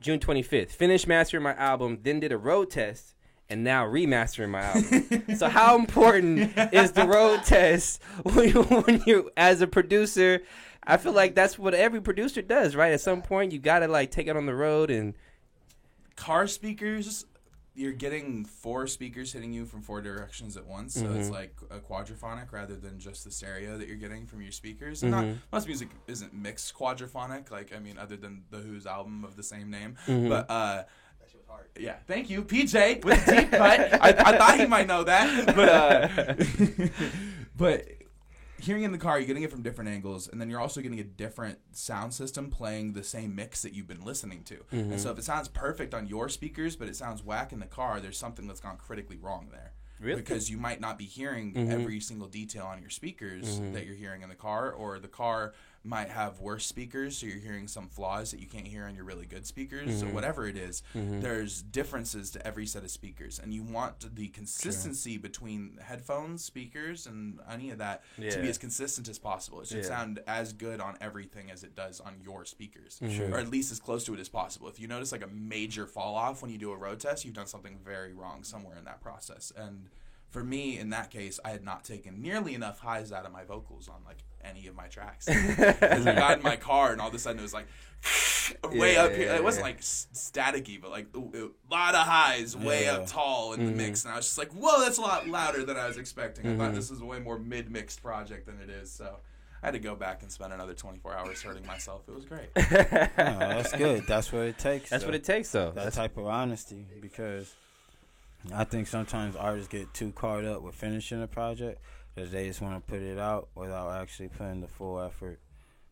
June 25th, finished mastering my album, then did a road test, and now remastering my album. So how important is the road test when you as a producer? I feel like that's what every producer does, right? At some point, you gotta like take it on the road. And car speakers, you're getting 4 speakers hitting you from 4 directions at once, so it's like a quadraphonic rather than just the stereo that you're getting from your speakers. Most music isn't mixed quadraphonic, like I mean, other than the Who's album of the same name, but that shit was hard. Yeah, thank you, PJ, with the deep cut. I thought he might know that, but hearing in the car, you're getting it from different angles, and then you're also getting a different sound system playing the same mix that you've been listening to. And so if it sounds perfect on your speakers, but it sounds whack in the car, there's something that's gone critically wrong there. Really? Because you might not be hearing every single detail on your speakers that you're hearing in the car, or the car might have worse speakers, so you're hearing some flaws that you can't hear on your really good speakers. So whatever it is, there's differences to every set of speakers, and you want the consistency between headphones, speakers, and any of that to be as consistent as possible. It should sound as good on everything as it does on your speakers, or at least as close to it as possible. If you notice like a major fall off when you do a road test, you've done something very wrong somewhere in that process. And for me, in that case, I had not taken nearly enough highs out of my vocals on like any of my tracks. As I got in my car, and all of a sudden it was like way up here. It wasn't like staticky, but like a lot of highs way up tall in the mix. And I was just like, whoa, that's a lot louder than I was expecting. I thought this was a way more mid-mixed project than it is. So I had to go back and spend another 24 hours hurting myself. It was great. That's good. That's what it takes. That's what it takes, though. That type of honesty, because I think sometimes artists get too caught up with finishing a project that they just want to put it out without actually putting the full effort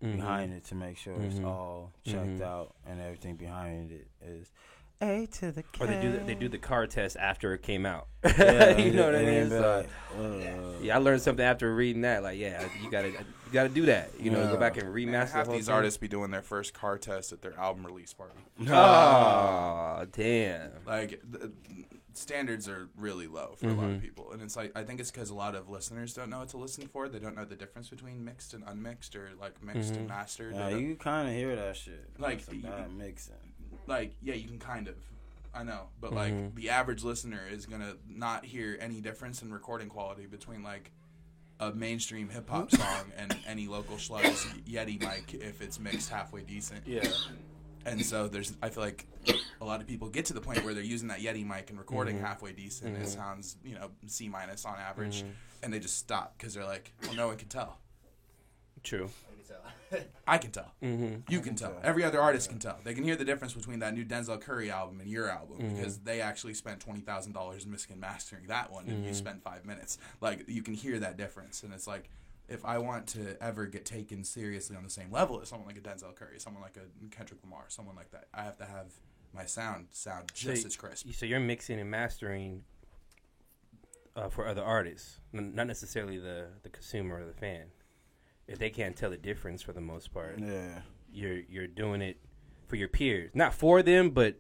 behind it to make sure it's all checked out and everything behind it is A to the K. Or they do the car test after it came out. Yeah, you know what I mean? So, I learned something after reading that. Like, you gotta do that. You know, go back and remaster. Half these artists be doing their first car test at their album release party. Oh, damn! Like standards are really low for a lot of people, and it's like I think it's because a lot of listeners don't know what to listen for. They don't know the difference between mixed and unmixed, or like mixed and mastered. Yeah, you kind of hear that shit. Like it's bad mixing. Like yeah, you can kind of. I know, but like the average listener is gonna not hear any difference in recording quality between like a mainstream hip hop song and any local schlub's Yeti mic if it's mixed halfway decent. Yeah. And so I feel like a lot of people get to the point where they're using that Yeti mic and recording halfway decent. It sounds, C- on average, and they just stop because they're like, well, no one can tell. True. I can tell. You can tell. Every other artist can tell. They can hear the difference between that new Denzel Curry album and your album because they actually spent $20,000 in mixing and mastering that one, and you spent 5 minutes. Like, you can hear that difference, and it's like, if I want to ever get taken seriously on the same level as someone like a Denzel Curry, someone like a Kendrick Lamar, someone like that, I have to have my sound just as crisp. So you're mixing and mastering for other artists, not necessarily the consumer or the fan. If they can't tell the difference for the most part, you're doing it for your peers, not for them, but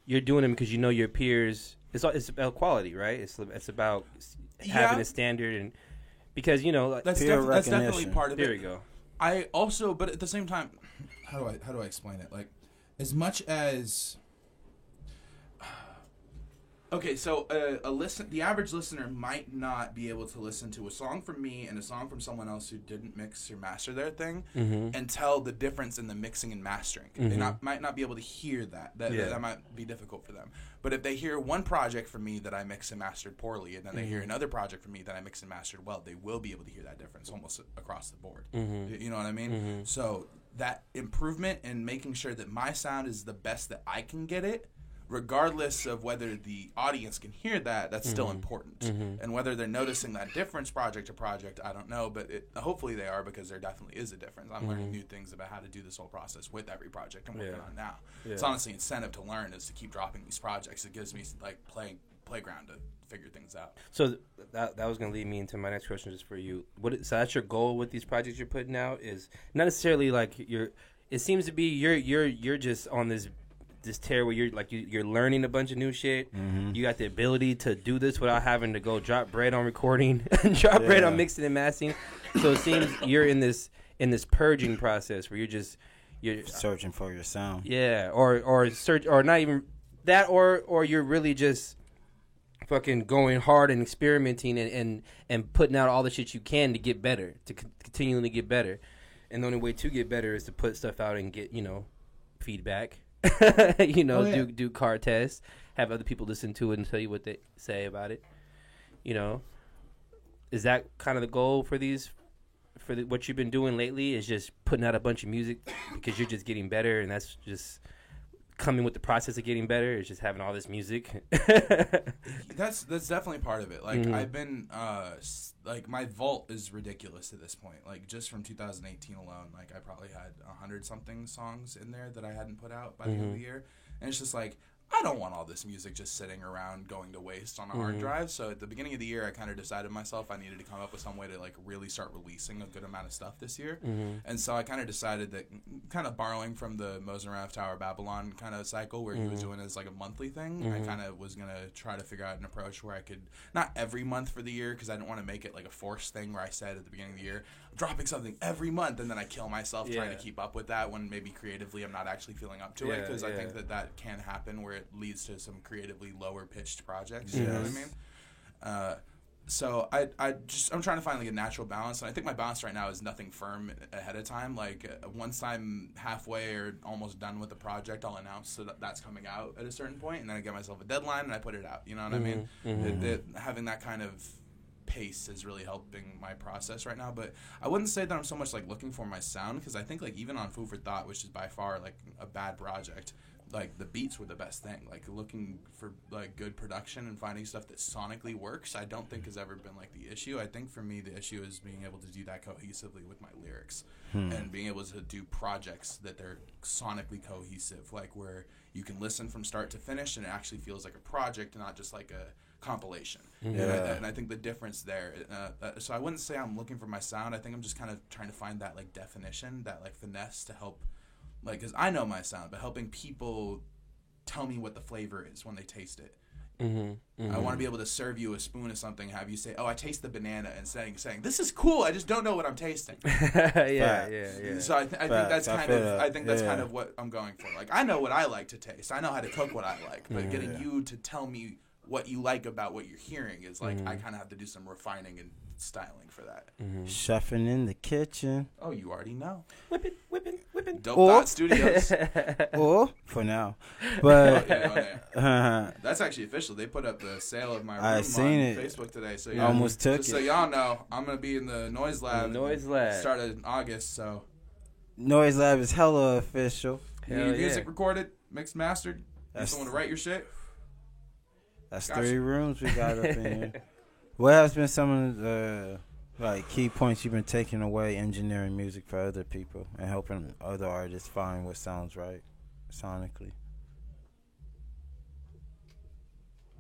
you're doing it because you know your peers. It's about quality, right? It's about having a standard and. Because that's definitely part of it. There you go. I also, but at the same time, how do I explain it? Like, as much as okay, so the average listener might not be able to listen to a song from me and a song from someone else who didn't mix or master their thing and tell the difference in the mixing and mastering. They might not be able to hear that. That might be difficult for them. But if they hear one project from me that I mixed and mastered poorly, and then they hear another project from me that I mixed and mastered well, they will be able to hear that difference almost across the board. You know what I mean? So that improvement and making sure that my sound is the best that I can get it, regardless of whether the audience can hear that, that's still important. And whether they're noticing that difference project to project, I don't know, but hopefully they are, because there definitely is a difference. I'm learning new things about how to do this whole process with every project I'm working on now. It's honestly incentive to learn is to keep dropping these projects. It gives me like playground to figure things out. So that was going to lead me into my next question just for you. So that's your goal with these projects you're putting out, is not necessarily like it seems to be you're just on this tear where you're learning a bunch of new shit. You got the ability to do this without having to go drop bread on recording and drop bread on mixing and mastering. So it seems you're in this purging process where you're searching for your sound. Yeah, or search, or not even that, or you're really just fucking going hard and experimenting and putting out all the shit you can to get better, to continually get better. And the only way to get better is to put stuff out and get, feedback. Do card tests, have other people listen to it and tell you what they say about it. Is that kind of the goal for what you've been doing lately, is just putting out a bunch of music because you're just getting better, and that's just coming with the process of getting better, is just having all this music? That's definitely part of it. Like I've been like my vault is ridiculous at this point. Like just from 2018 alone, like I probably had 100 something songs in there that I hadn't put out by the end of the year, and it's just like, I don't want all this music just sitting around going to waste on a hard drive. So at the beginning of the year, I kind of decided myself I needed to come up with some way to like really start releasing a good amount of stuff this year. And so I kind of decided that, kind of borrowing from the Mozart Tower Babylon kind of cycle where he was doing it as like a monthly thing, I kind of was going to try to figure out an approach where I could, not every month for the year, because I didn't want to make it like a forced thing where I said at the beginning of the year, I'm dropping something every month, and then I kill myself trying to keep up with that when maybe creatively I'm not actually feeling up to it, because I think that can happen where it leads to some creatively lower pitched projects. You know what I mean? So I'm trying to find like a natural balance, and I think my balance right now is nothing firm ahead of time. Like once I'm halfway or almost done with the project, I'll announce so that's coming out at a certain point, and then I give myself a deadline and I put it out. You know what I mean? Having that kind of pace is really helping my process right now. But I wouldn't say that I'm so much like looking for my sound, because I think like even on Food for Thought, which is by far like a bad project, like the beats were the best thing. Like looking for like good production and finding stuff that sonically works, I don't think has ever been like the issue. I think for me the issue is being able to do that cohesively with my lyrics and being able to do projects that they're sonically cohesive, like where you can listen from start to finish and it actually feels like a project and not just like a compilation. And I think the difference there, so I wouldn't say I'm looking for my sound. I think I'm just kind of trying to find that like definition, that like finesse to help, like, because I know my sound, but helping people tell me what the flavor is when they taste it. I want to be able to serve you a spoon of something, have you say, oh, I taste the banana, and saying this is cool, I just don't know what I'm tasting. So I think that's kind of what I'm going for. Like, I know what I like to taste, I know how to cook what I like, but getting you to tell me what you like about what you're hearing is like, I kind of have to do some refining and styling for that. Chefing in the kitchen. Oh, you already know. Whipping. Dope Dot Studios. Or for now, but that's actually official. They put up the sale of my room on Facebook today. So yeah, almost took it. So y'all know, I'm gonna be in the Noise Lab. Started in August, so Noise Lab is hella official. You need music recorded, mixed, mastered. You someone to write your shit. That's 3 rooms we got up in here. What has been some of the like key points you've been taking away engineering music for other people and helping other artists find what sounds right sonically?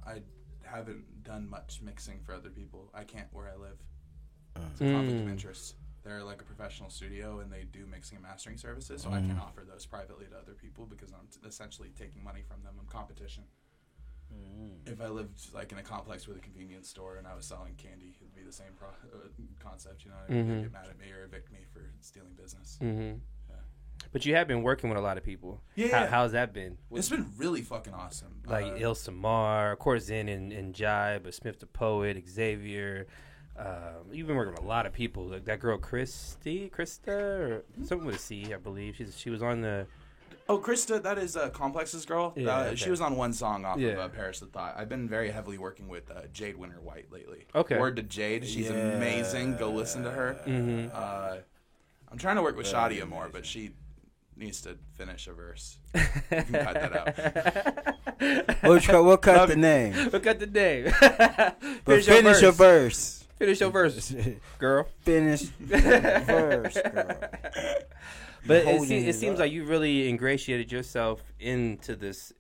I haven't done much mixing for other people. I can't where I live. It's a conflict of interest. They're like a professional studio and they do mixing and mastering services, so I can't offer those privately to other people because I'm essentially taking money from them. I'm competition. If I lived like in a complex with a convenience store and I was selling candy, it would be the same concept, you know. They'd get mad at me or evict me for stealing business. But you have been working with a lot of people. How's that been? It's been really fucking awesome. Like Il Samar, of course, Zen and Jive, but Smith the Poet, Xavier. You've been working with a lot of people. Like that girl Krista, or something with a C, I believe. She was on the. Oh, Krista, that is Complex's girl. She was on one song off of Paris the Thought. I've been very heavily working with Jade Winter White lately. Okay. Word to Jade. She's amazing. Go listen to her. I'm trying to work with Shadia more, but she needs to finish a verse. You can cut that out. We'll cut the name. We'll cut the name. But finish your verse. Finish your verse, girl. Finish your verse, girl. But it seems like you really ingratiated yourself into this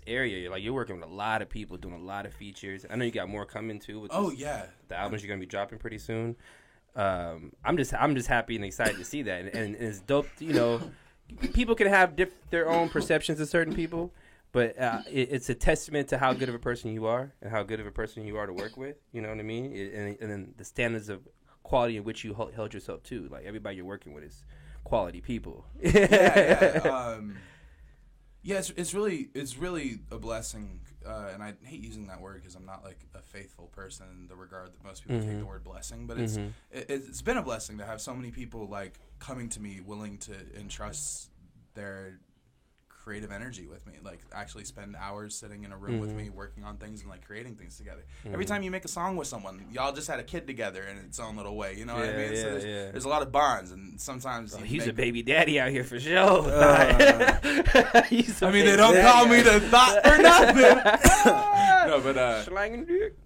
area. You're working with a lot of people, doing a lot of features. I know you got more coming too. With the albums you're gonna be dropping pretty soon. I'm just happy and excited to see that, and it's dope. People can have their own perceptions of certain people, but it's a testament to how good of a person you are and how good of a person you are to work with. You know what I mean? And then the standards of quality in which you held yourself to. Like everybody you're working with is quality people. It's really a blessing, and I hate using that word because I'm not like a faithful person in the regard that most people take the word blessing, but it's been a blessing to have so many people like coming to me willing to entrust their creative energy with me, like actually spend hours sitting in a room with me working on things and like creating things together. Every time you make a song with someone, y'all just had a kid together in its own little way, you know what I mean? So there's a lot of bonds, and sometimes he's a baby daddy out here for sure. I mean, they don't call me the thought for nothing. No, but slanging dick.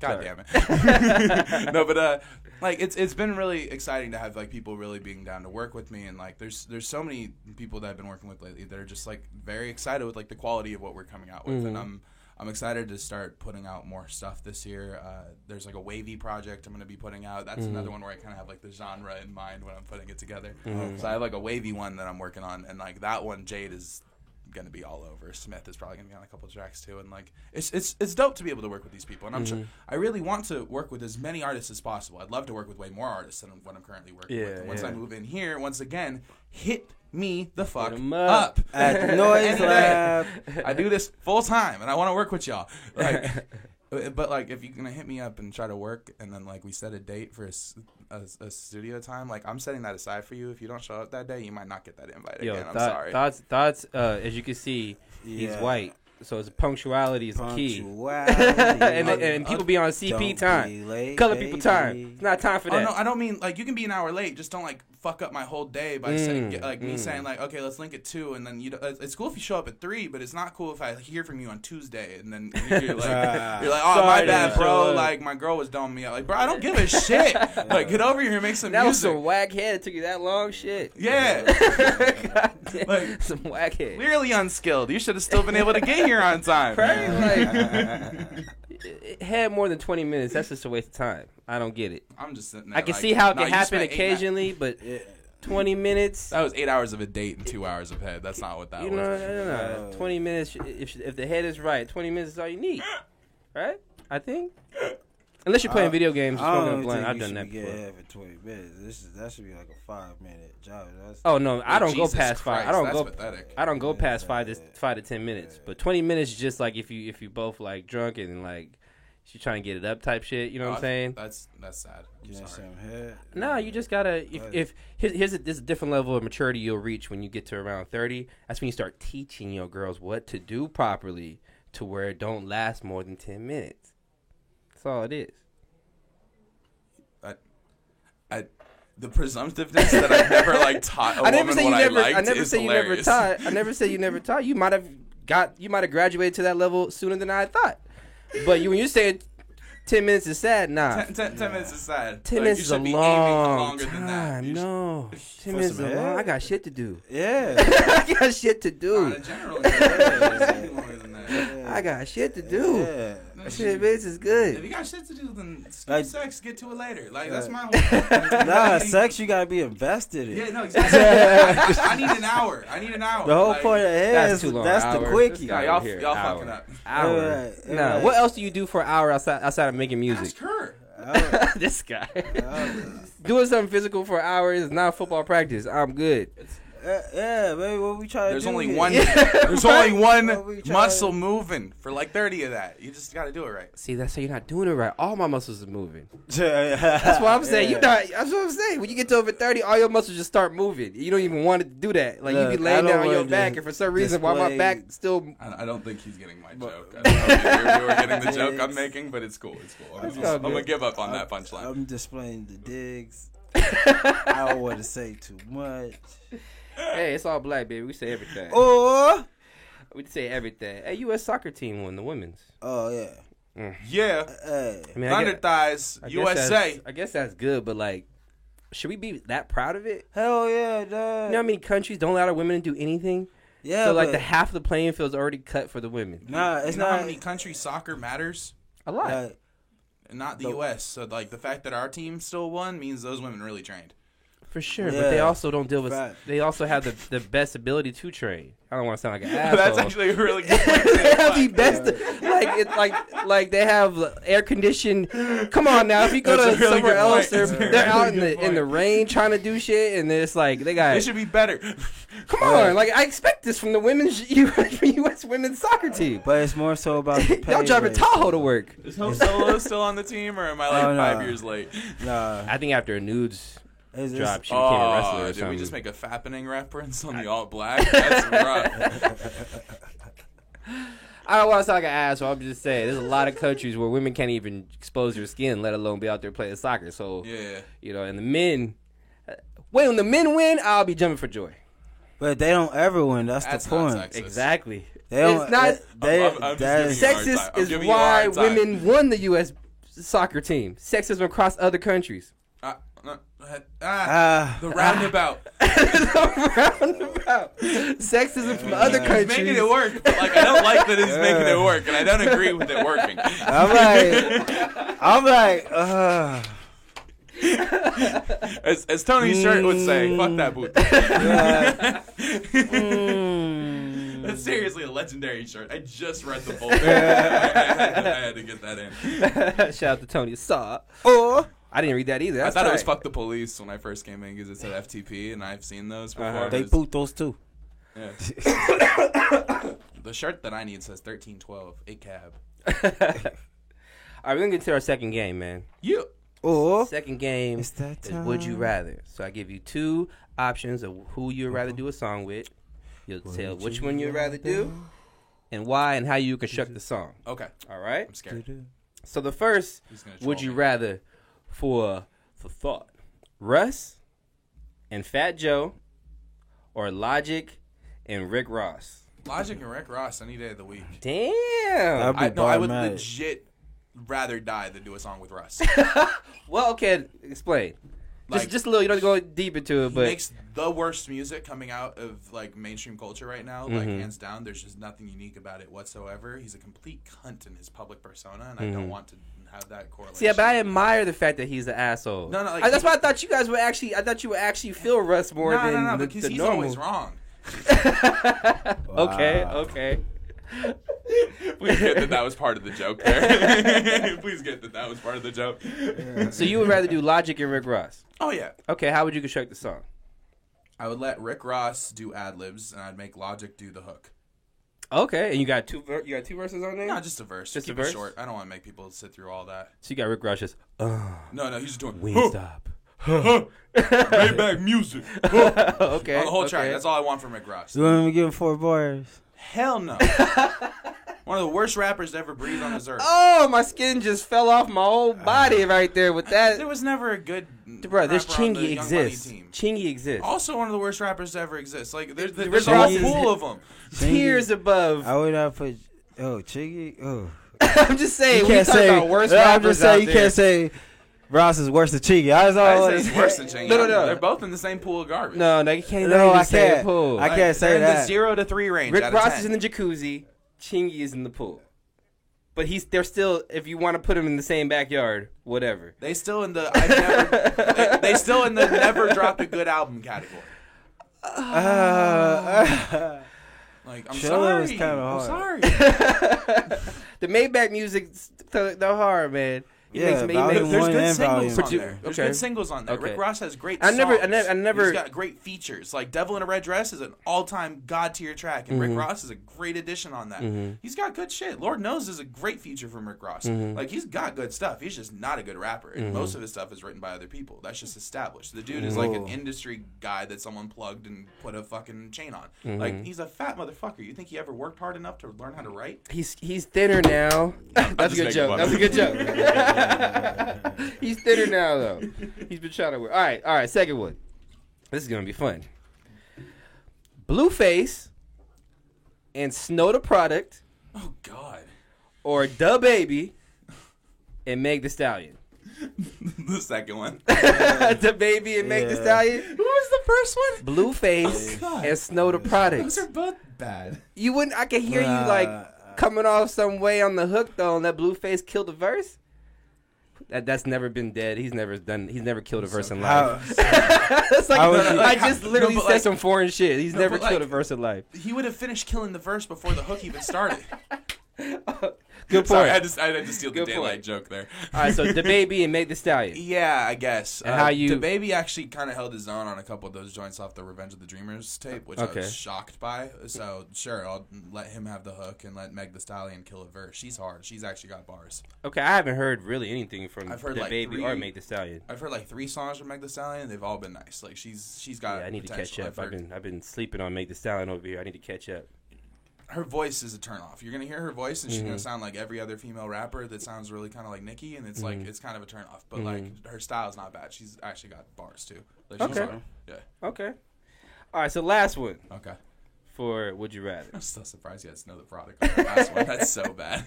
God damn it. No, but like it's been really exciting to have like people really being down to work with me, and like there's so many people that I've been working with lately that are just like very excited with like the quality of what we're coming out with, and I'm excited to start putting out more stuff this year. There's like a wavy project I'm going to be putting out. That's another one where I kind of have like the genre in mind when I'm putting it together. So I have like a wavy one that I'm working on, and like that one Jade is going to be all over. Smith is probably going to be on a couple tracks too, and like it's dope to be able to work with these people, and I really want to work with as many artists as possible. I'd love to work with way more artists than what I'm currently working with. And once I move in here, once again, hit me the fuck up at the Noise Lab. I do this full time, and I want to work with y'all. Like, but like, if you're gonna hit me up and try to work, and then like we set a date for a studio time, like I'm setting that aside for you. If you don't show up that day, you might not get that invite again. I'm sorry. Thoughts. As you can see, he's white. So it's punctuality is key. and people be on CP time. Color people time. It's not time for that. Oh, no, I don't mean, like, you can be an hour late. Just don't, like, fuck up my whole day by saying, me saying, like, okay, let's link at 2. And then it's cool if you show up at 3, but it's not cool if I hear from you on Tuesday. And then you're like, oh, my bad, bro. Like, my girl was doming me out. Like, bro, I don't give a shit. Like, get over here and make some music. That was some whack head. It took you that long? Shit. Yeah. Like, some whack head. Clearly unskilled. You should have still been able to get here on time. Right? Like, it had more than 20 minutes. That's just a waste of time. I don't get it. I'm just sitting there. I can see how it can happen occasionally, but 20 minutes. That was 8 hours of a date and 2 hours of head. That's not what that was. No. 20 minutes. If the head is right, 20 minutes is all you need. Right? I think. Unless you're playing video games, I've done that before. Yeah, for 20 minutes. That should be like a 5-minute job. I don't go past 5. Pathetic. I don't go past 5 to 10 minutes. But 20 minutes is just like if you both like drunk and like she's trying to get it up type shit. You know what I'm saying? That's sad. I'm sorry. No, you just gotta. Here's a different level of maturity you'll reach when you get to around 30. That's when you start teaching your girls what to do properly to where it don't last more than 10 minutes. That's all it is. The presumptiveness that I never like taught a woman what I liked is hilarious. I never said you never taught. You might have graduated to that level sooner than I thought. But when you say 10 minutes is sad, nah. 10 minutes is sad. 10 minutes is a long time. No. 10 minutes is a long. I got shit to do. Yeah. I got shit to do. In general, I got shit to do. Yeah. 10 minutes is good. If you got shit to do, then skip sex, get to it later. Like, that's my whole Nah, sex you gotta be invested in. Yeah, no, exactly. I need an hour. The whole point of it that's is too long. that's the quickie. Y'all fucking up. Hour. Nah, what else do you do for an hour outside of making music? Ask her. This guy. Doing something physical for an hour is not football practice. I'm good. Yeah, baby, what we try to do? There's only one muscle moving for like 30 of that. You just got to do it right. See, that's how you're not doing it right. All my muscles are moving. That's what I'm saying. That's what I'm saying. When you get to over 30, all your muscles just start moving. You don't even want to do that. Like, you be laying down on your back, and for some reason, while my back still... I don't think he's getting my joke. I don't know if you were getting the joke I'm making, but it's cool. It's cool. I'm going to give up on that punchline. I'm displaying the digs. I don't want to say too much. Hey, it's all black, baby. We say everything. Or We say everything. Hey, U.S. soccer team won the women's. oh yeah. Yeah. I mean, Thunder Thighs, USA. I guess that's good, but like, should we be that proud of it? Hell yeah, dog. You know how many countries don't allow their women to do anything? Yeah, so like the half of the playing field is already cut for the women. Nah, it's you know not. how many countries soccer matters? A lot. Not the U.S. So like the fact that our team still won means those women really trained. For sure, Yeah. but they also don't deal with. Right. They also have the best ability to train. I don't want to sound like an asshole. That's actually a really good point. They have the best. Like they have air conditioned. Come on now, if you go That's to a really somewhere good else, point. they're out in the rain trying to do shit, and it's like they got. They should be better. Come on, like I expect this from the women's U.S. women's soccer team. But it's more so about the pay Y'all driving rate. Tahoe to work. Is Hope Solo still on the team, or am I like Oh, no. 5 years late? Nah, I think after a nudes it's drop, she became a wrestler or Did something. we just make a fappening reference on the all black? That's rough. I don't want to sound like an asshole. I'm just saying, there's a lot of countries where women can't even expose their skin, let alone be out there playing soccer. So, Yeah. you know, and the men, when the men win, I'll be jumping for joy. but they don't ever win. That's That's the not point. sexist. Exactly. They don't. It's not I'm just that's- giving you a hard sexist. time. I'm Is giving you a why hard time. women won the U.S. soccer team. Sexism across other countries. The roundabout. Roundabout. Sexism from other He's countries. making it work, but like I don't like that he's making it work, and I don't agree with it working. I'm like, As Tony's shirt would say, "Fuck that boot." That's seriously a legendary shirt. I just read the full thing. I had to get that in. Shout out to Tony Saw. or I didn't read that either. I That's thought it was tight. "fuck the police" when I first came in because it said FTP, and I've seen those before. they but boot those too. yeah. The shirt that I need says 1312 a cab. All right, we're gonna get to our second game, man. You. Or Second game it's that is time. Would You Rather. So I give you two options of who you'd rather do a song with. You'll tell which one you'd rather do, and why, and how you construct the song. Okay. All right. I'm scared. So the first, He's gonna troll would you me. rather for thought, Russ and Fat Joe, or Logic and Rick Ross? Logic and Rick Ross any day of the week. Damn. That'd be I would Barmatic. legit rather die than do a song with Russ. Well, okay, explain. Like, just a little. You don't have to go deep into it, He but makes the worst music coming out of like mainstream culture right now, like hands down. There's just nothing unique about it whatsoever. He's a complete cunt in his public persona, and I don't want to have that correlation. see, but I admire the fact that he's an asshole. No, like, that's why I thought you guys would actually. I thought you would actually feel Russ more than no, the, because the he's normal. always wrong. Okay. Please get that was part of the joke there. Please get that was part of the joke. So you would rather do Logic and Rick Ross? Oh yeah. Okay, how would you construct the song? I would let Rick Ross do ad libs, and I'd make Logic do the hook. Okay, and you got two verses on there? No, just a verse. Just Keep a verse? it short. I don't want to make people sit through all that. So you got Rick Ross just, No, he's just doing Wingstop. Maybach music. Okay. On the whole track. okay. That's all I want from Rick Ross. You want me to give him 4 bars? Hell no. One of the worst rappers to ever breathe on this earth. Oh, my skin just fell off my whole body right there with that. There was never a good Bro, this rapper on the Chingy Young Money exists. team. Chingy exists. Also one of the worst rappers to ever exist. Like there's Rick a whole Ross pool of them. Tears above. I would not put. Oh, Chiggy. Oh, I'm just saying, you we can't talking say. about worst I'm rappers just saying out you there. can't say Ross is worse than Chiggy. I was I all say it's worse than Chingy. No. They're both in the same pool of garbage. No, you can't. No, even I say can't. Pool. I can't say they're in the that. 0 to 3 range. Rick out of Ross 10. is in the jacuzzi. Chingy is in the pool. But they're still. If you want to put them in the same backyard, whatever. They still in the they still in the never dropped a good album category. Like I'm Sure, sorry. it was kinda I'm hard. sorry. The Maybach music, they're hard, man. He Yeah, makes volume There's one good and singles volume. on there. There's Okay. good singles on there. Okay. Rick Ross has great I songs. never- He's got great features. Like Devil in a Red Dress is an all-time god tier track, and Rick Ross is a great addition on that. He's got good shit. Lord Knows is a great feature from Rick Ross. Like he's got good stuff. He's just not a good rapper, and most of his stuff is written by other people. That's just established. The dude is like an industry guy that someone plugged and put a fucking chain on. Like he's a fat motherfucker. You think he ever worked hard enough to learn how to write? He's thinner now. That's a good just joke. making That's a fun good joke. He's thinner now, though. He's been trying to work. All right. Second one. This is gonna be fun. Blueface and Snow the Product, Oh God. or DaBaby and Meg Thee Stallion? The second one. DaBaby and Meg Thee Stallion. Who was the first one? Blueface and Snow the Product. Those are both bad. You wouldn't. I can hear you like coming off some way on the hook though, and that Blueface killed the verse. That's never been dead. He's never killed a verse in life. It's like I just literally said some foreign shit. He's never killed a verse in life. He would have finished killing the verse before the hook even started. Good point. Sorry, I had to steal the Good daylight point. joke there. All right, so DaBaby and Meg Thee Stallion. Yeah, I guess. And how you- DaBaby actually kind of held his own on a couple of those joints off the Revenge of the Dreamers tape, which I was shocked by. So sure, I'll let him have the hook and let Meg Thee Stallion kill a verse. She's hard. She's actually got bars. Okay, I haven't heard really anything from I've heard DaBaby or Meg Thee Stallion. I've heard like 3 songs from Meg Thee Stallion. They've all been nice. Like she's got. Yeah, I need to catch potential. up. I've been sleeping on Meg Thee Stallion over here. I need to catch up. Her voice is a turnoff. You're gonna hear her voice, and she's gonna sound like every other female rapper that sounds really kind of like Nicki, and it's like it's kind of a turnoff. But like her style's not bad. She's actually got bars too. Like, she's Okay. hard. Yeah. Okay. All right, so last one Okay. for Would You Rather. I'm still surprised you had to know the product on the last one. That's so bad.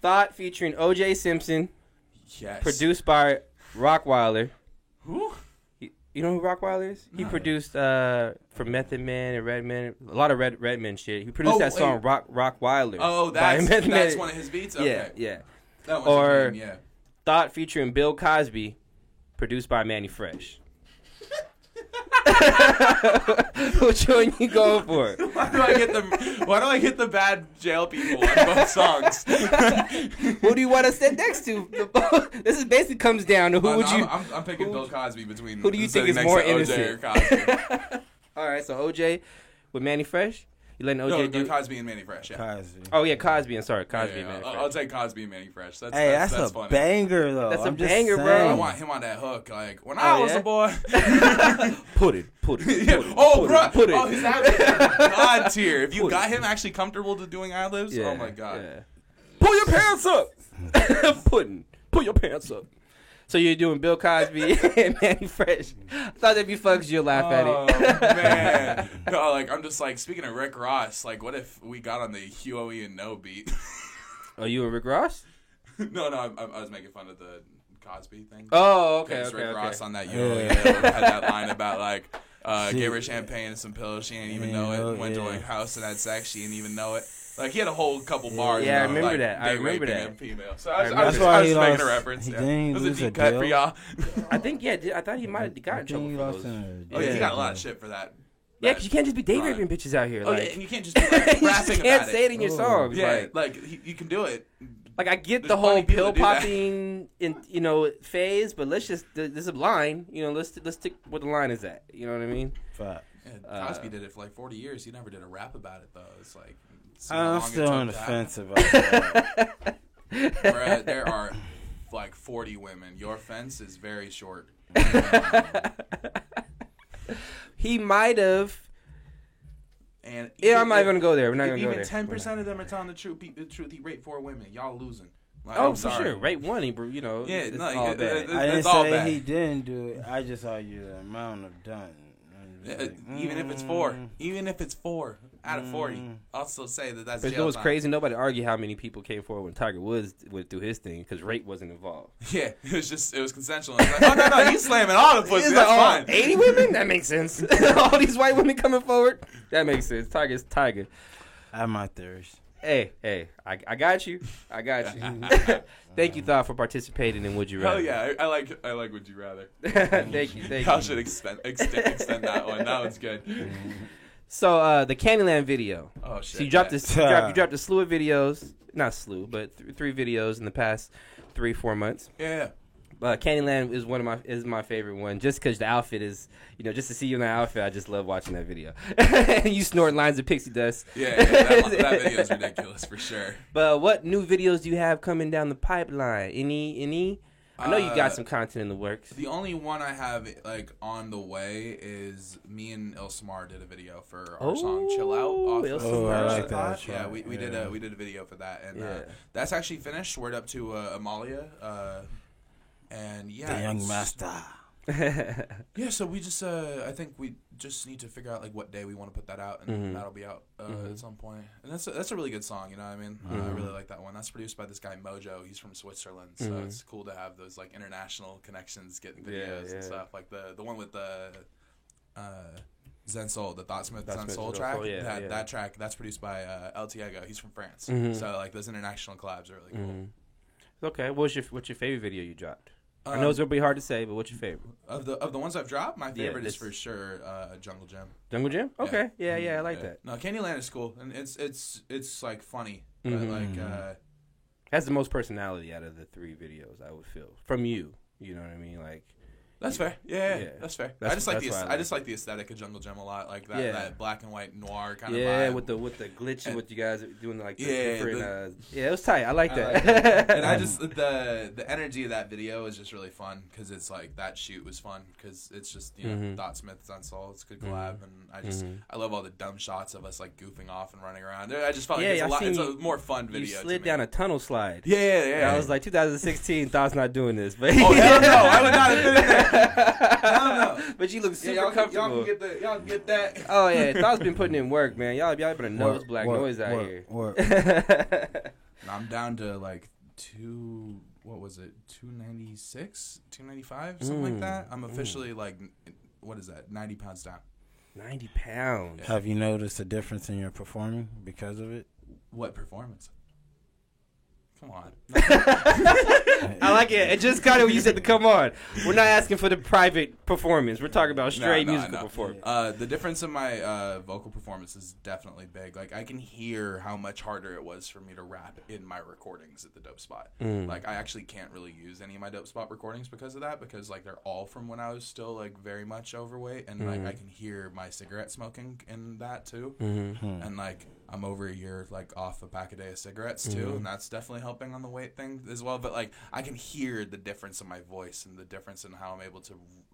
Thought featuring O.J. Simpson, Yes. produced by Rockwilder. Who? You know who Rockwilder is? He produced for Method Man and Redman, a lot of Redman shit. He produced that song Rockwilder. Oh, by that's Method Man. one of his beats. Okay. Yeah. That one's Or- a meme, yeah. Thought featuring Bill Cosby, produced by Manny Fresh. Which one you going for? Why do I get the bad jail people on both songs? Who do you want to sit next to? This is basically comes down to who would you? I'm picking Bill Cosby between. Who do you think sitting is next more to OJ innocent? or Cosby. All right, so OJ with Manny Fresh. You letting OJ do? Cosby and Manny Fresh. Yeah. Cosby. Oh yeah, Cosby. I'm sorry, Cosby. Yeah, and Manny Fresh. I'll take Cosby and Manny Fresh. That's a funny. banger though. That's a I'm just banger, bro. saying. I want him on that hook. Like when I was yeah? a boy. Put it. Oh, bro. Put it. Oh, his ad-libs are God tier. If you got him actually comfortable to doing ad-libs, oh my God. Yeah. Pull your pants up. Pull your pants up. So you're doing Bill Cosby and Manny Fresh. I thought that'd be fun because you'll laugh at Oh it. man. No, like I'm just like speaking of Rick Ross, like what if we got on the Huey and No beat? Oh, you and Rick Ross? No, I was making fun of the Cosby thing. Oh, okay. Because Rick Ross on that Yeah. had that line about like gave her champagne and some pills, she didn't even know it. Went to her house and had sex, she didn't even know it. Like he had a whole couple bars. Yeah, I about, remember like, that. I date remember raping that. a female. So I was That's just why he making lost- a reference. he Yeah. didn't It was a lose a deep cut deal. for y'all. I think, I thought he might have got in trouble for those. Oh yeah, he got a lot of shit for that. Yeah, because you can't just be date Right. raping bitches out here. Oh Like, yeah, and you can't just be like you just rapping can't about say it in your songs. Yeah, Like, you can do it. Like I get There's the whole plenty of people pill that do that. popping phase, but let's just there's a line. Let's stick where the line is at. You know what I mean? Fuck. Yeah, Cosby did it for like 40 years. He never did a rap about it though. It's like I'm still on the fence about that. There are like 40 women. Your fence is very short. He might have. And Yeah, I'm not even gonna go there. We're not gonna go even there. 10% of them are telling the truth. He raped 4 women. Y'all losing. Like, Oh, I'm for sorry. sure. Rate one, Yeah, it's no, all it- bad. I didn't It's all say bad. he didn't do it. I just argued the amount of done. Even if it's 4, even if it's 4 out of 40, I'll still say that's But it jail was time. crazy. Nobody argued how many people came forward when Tiger Woods went through his thing because rape wasn't involved. Yeah, it was consensual. It's like, oh no, he's slamming all the pussy. He's That's like, fine. 80 women? That makes sense. All these white women coming forward? That makes sense. Tiger's Tiger. I have my theories. Hey, I got you. I got you. Thank you, Thought, for participating in Would You Rather. Hell yeah, I like Would You Rather. Thank you. Y'all should extend that one. That one's good. So the Candyland video. Oh shit. So you dropped yeah. this. You dropped a slew of videos. Not slew, but 3 videos in the past 3-4 months. Yeah. Candyland is my favorite one, just because the outfit is, just to see you in that outfit, I just love watching that video. And you snort lines of pixie dust. Yeah, that video is ridiculous for sure. But what new videos do you have coming down the pipeline? Any? I know you got some content in the works. The only one I have like on the way is me and Ilsmar did a video for our song "Chill Out." Off of Ilsmar. I like Spot. that Yeah, track. we did a video for that, and that's actually finished. Word up to Amalia, and yeah, The young master. Yeah, so we just I think we just need to figure out like what day we want to put that out, and that'll be out at some point. And that's a really good song, you know what I mean? I really like that one. That's produced by this guy Mojo. He's from Switzerland, so it's cool to have those like international connections, getting videos and stuff. Like the one with the Zen Soul, the Thoughtsmith Zen Soul track. That track that's produced by El Tiego. He's from France, so like those international collabs are really cool. Okay, what's your favorite video you dropped? I know it's gonna be hard to say, but what's your favorite? Of the ones I've dropped, my favorite is for sure Jungle Gym. Jungle Gym? Okay, yeah, I like that. No, Candyland is cool, and it's like funny, but like has the most personality out of the 3 videos. I would feel from you. You know what I mean? Like that's fair. Yeah, that's fair. I just like the aesthetic of Jungle Gym a lot, like that black and white noir kind of vibe. Yeah, with the glitch and what you guys are doing, like the different. It was tight. I like that. And I just the energy of that video is just really fun because it's like that shoot was fun because it's just Thoughtsmith, Zen Soul. It's a good collab, and I love all the dumb shots of us like goofing off and running around. I just felt like it's a more fun video. You slid down a tunnel slide. Yeah. I was like 2016. Thought's not doing this, but hell no, I would not have been in there. No. But you look super comfortable. Y'all can get that. Oh yeah, Thought's been putting in work, man. Y'all better know Black Noise out here. I'm down to like 296, 295, something like that. I'm officially like, what is that? 90 pounds down. 90 pounds. Yeah. Have you noticed a difference in your performing because of it? What performance? Come on. I like it. It just kind of when you said come on. We're not asking for the private performance. We're talking about straight musical performance. The difference in my vocal performance is definitely big. Like I can hear how much harder it was for me to rap in my recordings at the Dope Spot. Like I actually can't really use any of my Dope Spot recordings because of that, because like they're all from when I was still like very much overweight, and like I can hear my cigarette smoking in that too. And like I'm over a year like off a pack a day of cigarettes too, and that's definitely helping on the weight thing as well. But like I can hear the difference in my voice and the difference in how I'm able to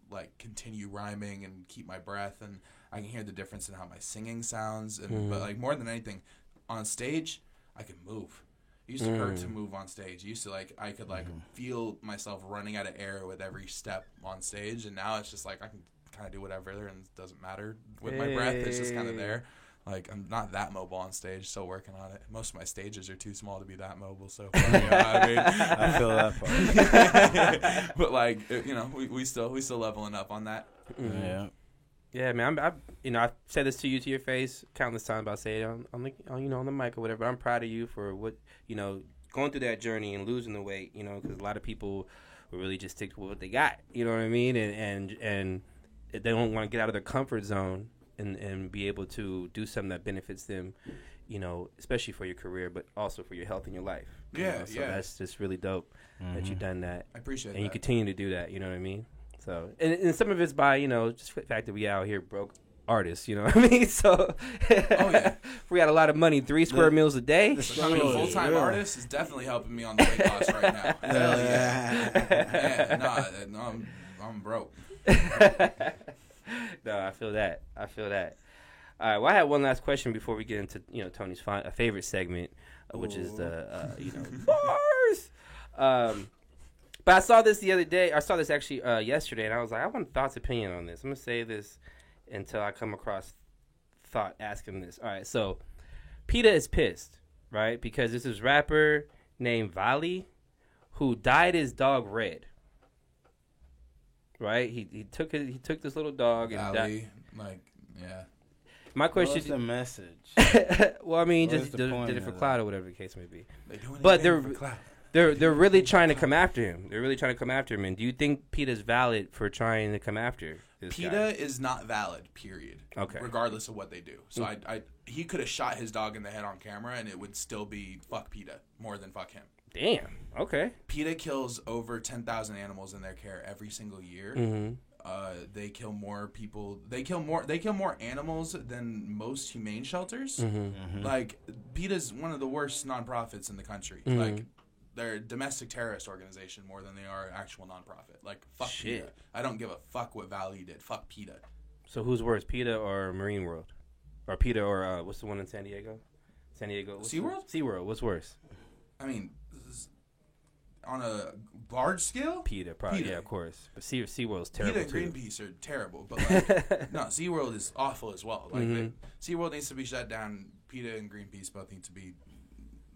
like continue rhyming and keep my breath, and I can hear the difference in how my singing sounds. And but like more than anything, on stage I can move. It used to hurt to move on stage. It used to like I could like feel myself running out of air with every step on stage, and now it's just like I can kind of do whatever and it doesn't matter with my breath. It's just kind of there. Like, I'm not that mobile on stage, still working on it. Most of my stages are too small to be that mobile, so you know what I mean? I feel that part. But, like, you know, we still leveling up on that. Yeah. Yeah, man. I've said this to you to your face countless times. I'll say it on the mic or whatever. I'm proud of you for what, going through that journey and losing the weight, because a lot of people will really just stick to what they got, you know what I mean? And they don't want to get out of their comfort zone and be able to do something that benefits them, especially for your career, but also for your health and your life. Yeah, So that's just really dope that you've done that. I appreciate that. And you continue to do that, you know what I mean? So, and some of it's by, just the fact that we out here broke artists, you know what I mean? So, we got a lot of money, 3 square meals a day. Becoming a full-time artist is definitely helping me on the weight loss right now. Hell yeah. I'm broke. No, I feel that. All right. Well, I have one last question before we get into Tony's favorite segment, which is the bars. But I saw this the other day. I saw this actually yesterday, and I was like, I want Thought's opinion on this. I'm gonna say this until I come across Thought asking this. All right. So, PETA is pissed, right? Because this is rapper named Vali who dyed his dog red. Right, he took this little dog and died. My question: what's the message? Well, I mean, just did it for clout or whatever the case may be. But they're really trying to come after him. And do you think PETA is valid for trying to come after this guy? PETA is not valid. Period. Okay. Regardless of what they do. So he could have shot his dog in the head on camera, and it would still be fuck PETA more than fuck him. Damn. Okay. PETA kills over 10,000 animals in their care every single year. They kill more people. They kill more animals than most humane shelters. Like PETA's one of the worst nonprofits in the country. Like they're a domestic terrorist organization more than they are an actual nonprofit. Like fuck PETA. I don't give a fuck what Valley did. Fuck PETA. So who's worse, PETA or Marine World, or PETA or what's the one in San Diego? SeaWorld. SeaWorld. What's worse? I mean, on a large scale, PETA, probably. Yeah, of course. But SeaWorld's terrible PETA and too. Greenpeace are terrible, but like, no, SeaWorld is awful as well. Like, SeaWorld needs to be shut down. PETA and Greenpeace both need to be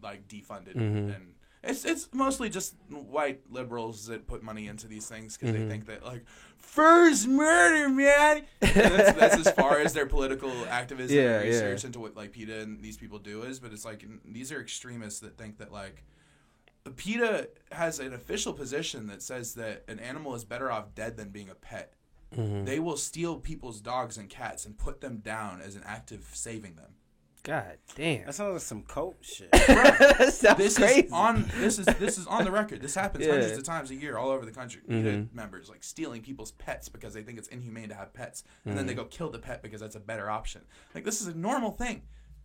like defunded, and it's mostly just white liberals that put money into these things because they think that like first murder, man. That's as far as their political activism and research into what like PETA and these people do is. But it's like these are extremists that think that like PETA has an official position that says that an animal is better off dead than being a pet. They will steal people's dogs and cats and put them down as an act of saving them. God damn. That sounds like some cult shit. This This is on the record. This happens hundreds of times a year all over the country. PETA members like stealing people's pets because they think it's inhumane to have pets, and then they go kill the pet because that's a better option. Like, this is a normal thing,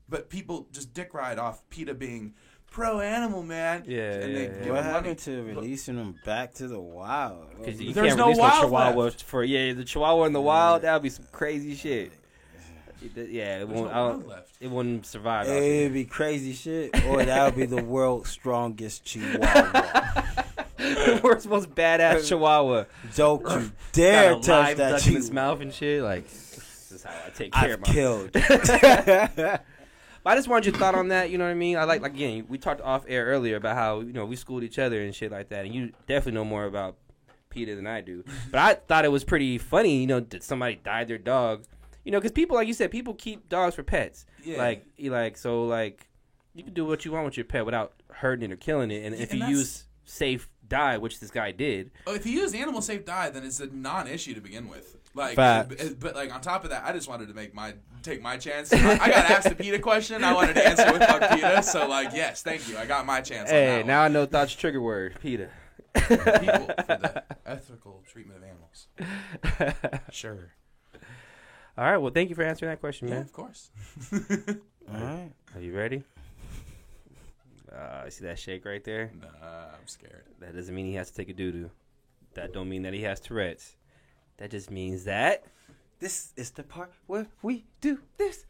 but people just dick ride off PETA being pro animal, man. What happened to releasing them back to the wild? Because you There's can't no release wild Chihuahua left. for the Chihuahua in the wild. That would be some crazy shit. Yeah, it wouldn't survive. It'd be crazy shit, or that would be the world's strongest Chihuahua. The world's most badass Chihuahua. Don't you dare Got a touch live that duck in his mouth and shit. Like, this is how I take care of I've killed. But I just wanted your thought on that. You know what I mean? I like again, we talked off air earlier about how we schooled each other and shit like that, and you definitely know more about PETA than I do. But I thought it was pretty funny. That somebody died their dog. Because people, like you said, people keep dogs for pets. Yeah. So you can do what you want with your pet without hurting it or killing it. And if you use safe dye, which this guy did. Oh, if you use animal safe dye, then it's a non-issue to begin with. Like, but like on top of that, I just wanted to take my chance. I got asked the PETA question. I wanted to answer with fuck PETA. So yes, thank you. I got my chance. Hey, now I know Thought's trigger word, PETA. People for the ethical treatment of animals. Sure. All right. Well, thank you for answering that question, man. Yeah, of course. All right. Are you ready? See that shake right there? Nah, I'm scared. That doesn't mean he has to take a doo-doo. That don't mean that he has Tourette's. That just means that this is the part where we do this.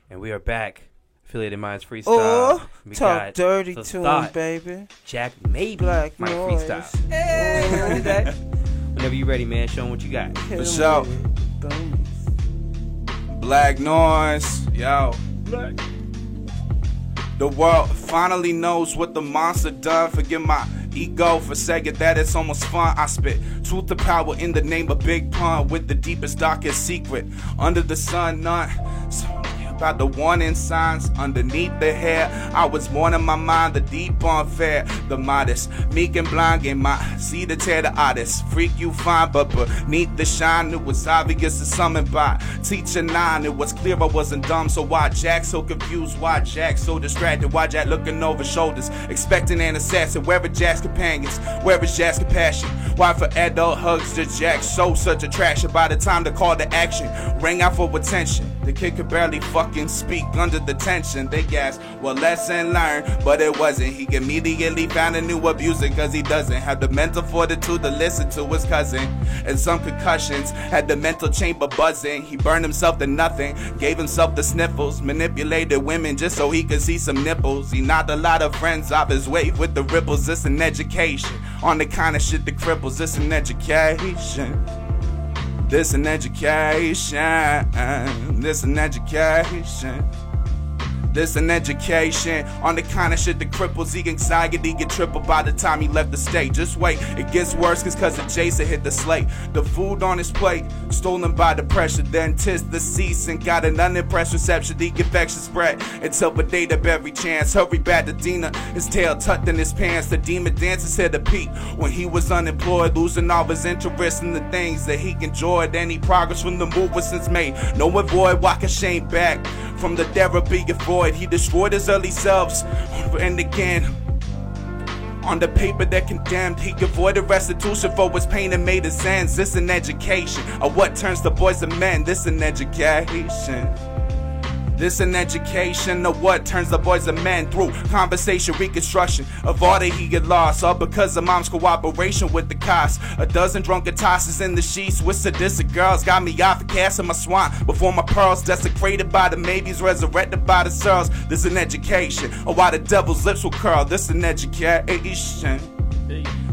And we are back. Affiliated Minds Freestyle. Oh, we talk dirty to him, baby. Jack Maybe Black my noise. freestyle. Hey, I did that. Whenever you ready, man, show them what you got. For sure. Black noise, yo. Black. The world finally knows what the monster done. Forgive my ego for saying that it's almost fun. I spit truth to power in the name of Big Pun with the deepest, darkest secret. Under the sun, none. About the warning signs underneath the hair. I was born in my mind, the deep unfair, the modest, meek and blind, gave my see to tear the artist. Freak you fine, but beneath the shine, it was obvious to summoned by teacher 9. It was clear I wasn't dumb, so why Jack so confused? Why Jack so distracted? Why Jack looking over shoulders, expecting an assassin? Where are Jack's companions? Where is Jack's compassion? Why for adult hugs did Jack show such attraction? By the time the call to action rang out for attention, the kid could barely fucking speak under the tension. They gasped, well, lesson learned, but it wasn't. He immediately found a new abuser, cause he doesn't have the mental fortitude to listen to his cousin. And some concussions had the mental chamber buzzing. He burned himself to nothing, gave himself the sniffles, manipulated women just so he could see some nipples. He knocked a lot of friends off his wave with the ripples. This an education on the kind of shit that cripples. This an education. This an education. This an education. This an education on the kind of shit that cripples. The anxiety get tripled by the time he left the state. Just wait, it gets worse cause cousin Jason hit the slate. The food on his plate, stolen by the pressure. Then tis the cease and got an unimpressed reception. The infection spread until the date of every chance. Hurry back to Dina, his tail tucked in his pants. The demon dances hit a peak when he was unemployed, losing all his interest in the things that he enjoyed. Any progress from the movement since May, no avoid walking shame back from the therapy avoid. He destroyed his early selves, and again, on the paper that condemned, he avoided restitution for his pain and made his ends. This an education of what turns the boys to men. This an education. This an education of what turns the boys and men through conversation reconstruction of all that he get lost, all because of mom's cooperation with the cops. A dozen drunken tosses in the sheets with sadistic girls got me off the cast of my swan before my pearls desecrated by the maybes, resurrected by the searls. This an education of why the devil's lips will curl. This an education.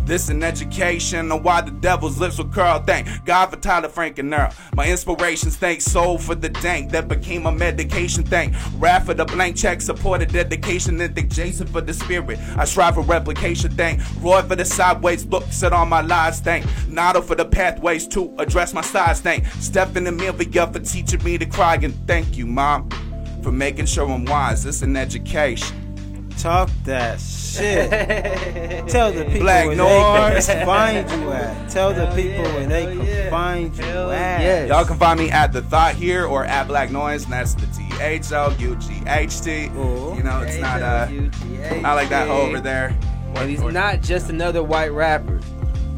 This an education on why the devil's lips will curl. Thank God for Tyler, Frank, and Earl. My inspirations, thank soul for the dank that became a medication. Thank Raph for the blank check, supported dedication, and thank Jason for the spirit. I strive for replication. Thank Roy for the sideways looks at all my lies. Thank Nado for the pathways to address my size. Thank Stephen and Amelia for teaching me to cry. And thank you, Mom, for making sure I'm wise. This an education. Talk that shit. Tell the people Black where Noise. they can find you at. Tell the people where they can find you at. yes. Y'all can find me at The Thought here or at Black Noise, and that's the THOUGHT. Ooh. You know, it's not like that over there. And he's not just another white rapper.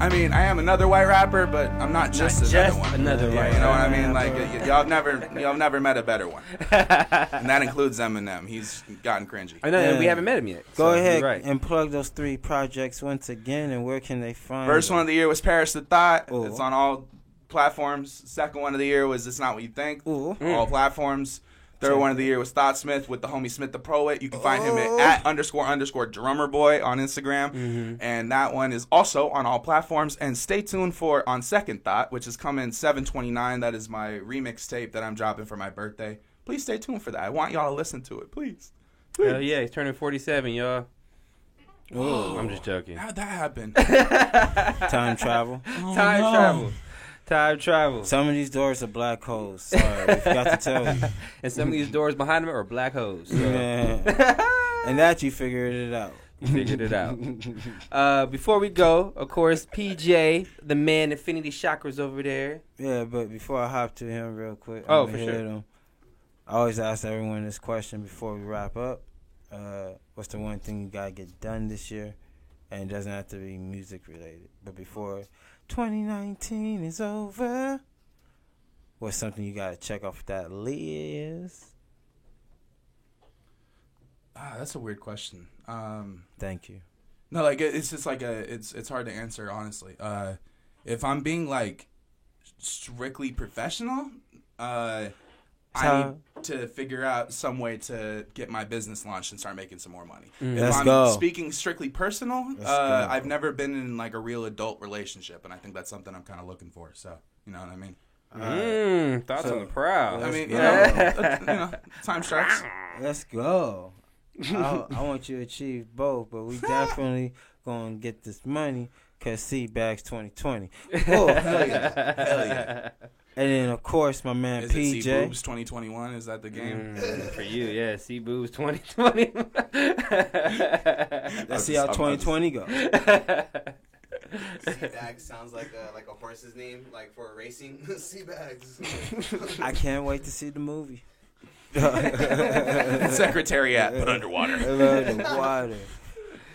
I mean, I am another white rapper, but I'm not just another one. Another Yeah, white You know what rapper. I mean? Like y'all have never met a better one, and that includes Eminem. He's gotten cringy. I know, and we Yeah. haven't met him yet. Go so ahead you're right. and plug those 3 projects once again, and where can they find First them? one of the year was Paris the Thought. Ooh. It's on all platforms. Second one of the year was It's Not What You Think. Ooh. All platforms. Third one of the year was Thought Smith with the homie Smith the Poet. You can find him at __drummer boy on Instagram. And that one is also on all platforms. And stay tuned for On Second Thought, which is coming 7/29. That is my remix tape that I'm dropping for my birthday. Please stay tuned for that. I want y'all to listen to it. Please. Hell yeah, he's turning 47, y'all. Ooh. I'm just joking. How'd that happen? Time travel. Time travel. Some of these doors are black holes. Sorry, we forgot to tell you. And some of these doors behind him are black holes. So Yeah. And that you figured it out. you figured it out. Before we go, of course, PJ, the man, Infinity Chakras over there. Yeah, but before I hop to him real quick, Oh, I'ma for hit sure. him. I always ask everyone this question before we wrap up. What's the one thing you gotta get done this year? And it doesn't have to be music related. But before 2019 is over, what's something you gotta check off that list? That's a weird question. Thank you. No, like it's just like it's hard to answer honestly. If I'm being like strictly professional, I need to figure out some way to get my business launched and start making some more money. If Let's I'm go. speaking strictly personal, Let's go. I've never been in like a real adult relationship, and I think that's something I'm kind of looking for. So you know what I mean? Thoughts So- on the prowl. I mean, go. time strikes. Let's go. I want you to achieve both, but we definitely gonna get this money because Seabags 2020. Oh, Hell yeah, hell yeah. and then of course my man Is it PJ. See Boobs 2021? Is that the game? For you, yeah. See Boobs 2020. Let's see how 2020 goes. Seabags sounds like a horse's name, like for racing. Seabags. I can't wait to see the movie. Secretariat, but underwater. The water.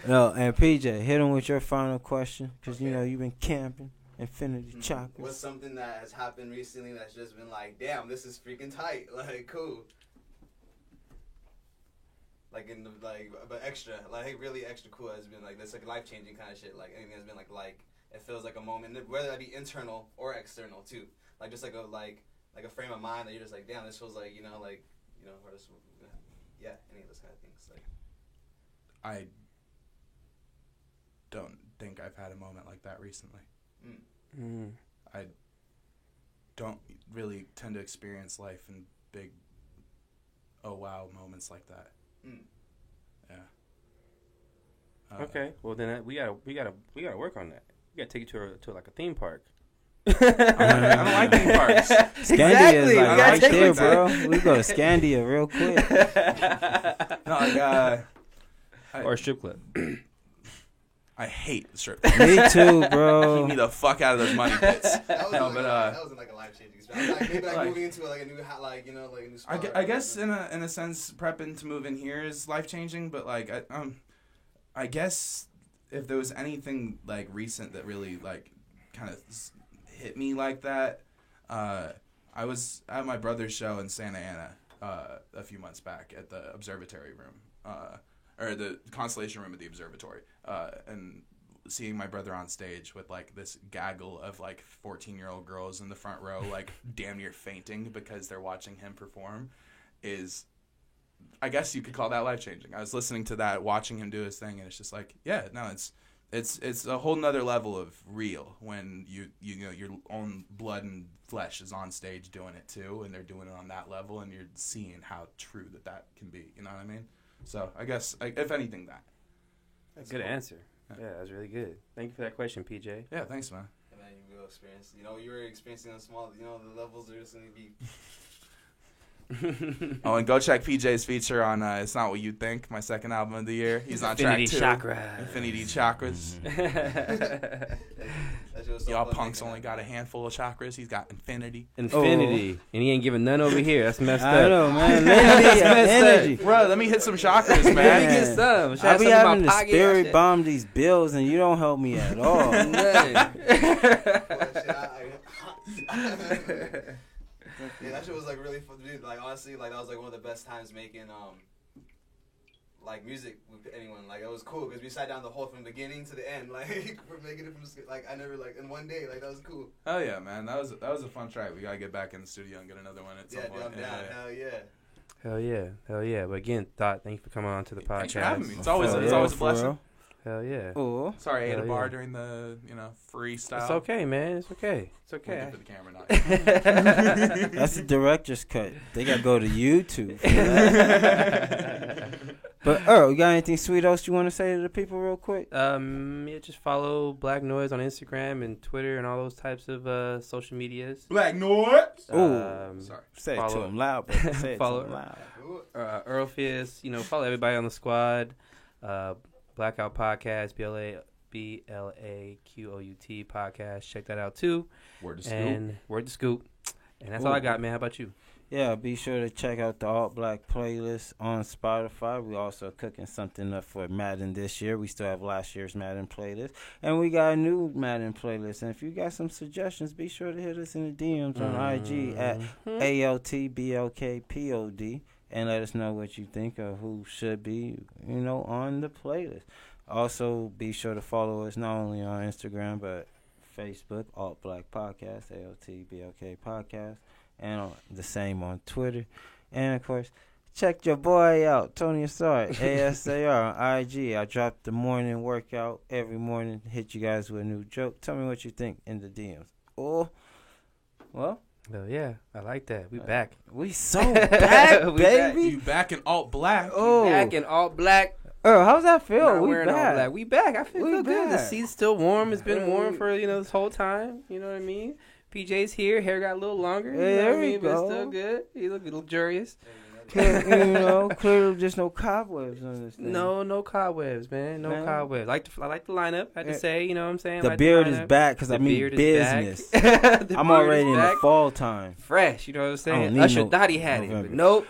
No, and PJ, hit him with your final question because you know you've been camping Infinity Chakras. What's something that has happened recently that's just been like, damn, this is freaking tight, like cool. Like in the but extra, like really extra cool has been like this like life changing kind of shit. Like anything has been like it feels like a moment, whether that be internal or external too. Like just like a frame of mind that you're just like, damn, this feels like or this, yeah, any of those kind of things. Like I don't think I've had a moment like that recently. I don't really tend to experience life in big, oh wow moments like that. Yeah. Okay, well then we gotta work on that. We gotta take you to like a theme park. I don't like theme parks. Scandia is Exactly, like we gotta right take there, it bro. We go to Scandia real quick. No, like, Or a strip club. I hate the strip. Me too, Keep bro. me the fuck out of those money pits. that was that wasn't like a life changing experience. Like, maybe Like- moving into like a new like a new spot. I guess in a sense, prepping to move in here is life changing. But like, I guess if there was anything like recent that really like kind of hit me like that, I was at my brother's show in Santa Ana, a few months back at the observatory room, or the constellation room at the observatory, and seeing my brother on stage with like this gaggle of like 14-year-old girls in the front row, like damn near fainting because they're watching him perform, is, I guess you could call that life-changing. I was listening to that, watching him do his thing, and it's just like, yeah, no, it's a whole nother level of real when you know your own blood and flesh is on stage doing it too, and they're doing it on that level, and you're seeing how true that can be. You know what I mean? So I guess, if anything, That's good answer. Yeah, that was really good. Thank you for that question, PJ. Yeah, thanks, man. And then you will experience, you were experiencing a small, the levels are just going to be. Oh, and go check PJ's feature on It's Not What You Think, my second album of the year. He's on track 2. Infinity Chakras. Y'all punks only got a handful of chakras. He's got infinity. And he ain't giving none over here. That's messed up. I know, man. Energy. Bro, let me hit some chakras, man. Let me get some. I be having to spirit bomb these bills, and you don't help me at all. Yeah, that shit was like really fun, dude. Like honestly, like that was like one of the best times making like music with anyone. Like it was cool because we sat down the whole from the beginning to the end. Like we're making it from like I never like in one day. Like that was cool. Oh yeah, man, that was a fun track. We gotta get back in the studio and get another one at some point. I'm down. Hell yeah. But again, Thought, thank you for coming on to the podcast. Thanks for having me. It's always a blessing. Hell yeah. Ooh. Sorry, I ate a bar during the freestyle. It's okay, man. It's okay. For the camera, not. That's the director's cut. They gotta go to YouTube for that. But Earl, you got anything sweet else you want to say to the people real quick? Yeah, just follow Black Noise on Instagram and Twitter and all those types of social medias. Black Noise. Sorry. Say it to him loud, bro. Say it to him loud. Earl Fierce, follow everybody on the squad. Blackout Podcast, BLAQOUT podcast. Check that out too. Word to Scoop. And that's all I got, man. How about you? Yeah, be sure to check out the Alt Black playlist on Spotify. We also cooking something up for Madden this year. We still have last year's Madden playlist. And we got a new Madden playlist. And if you got some suggestions, be sure to hit us in the DMs on IG at ALTBLKPOD. And let us know what you think of who should be, on the playlist. Also, be sure to follow us not only on Instagram, but Facebook, Alt Black Podcast, ALTBLK Podcast, and the same on Twitter. And, of course, check your boy out, Tony Asar, ASAR on IG. I drop the morning workout every morning, hit you guys with a new joke. Tell me what you think in the DMs. Oh, well. Well, yeah, I like that. We back. We so back, baby. Back. You back in Alt Black. Oh, back in Alt Black. Oh, how's that feel? We back. All black. We back. I feel good. The seat's still warm. It's been warm for this whole time. You know what I mean? PJ's here. Hair got a little longer. You know what I mean? But it's still good. He look luxurious. Clearly just no cobwebs on this thing. No cobwebs, man. No cobwebs. I like the lineup. I had to say, you know what I'm saying? The beard is back because I mean business. I'm already in the fall time. Fresh, you know what I'm saying? Usher thought he had it, but nope.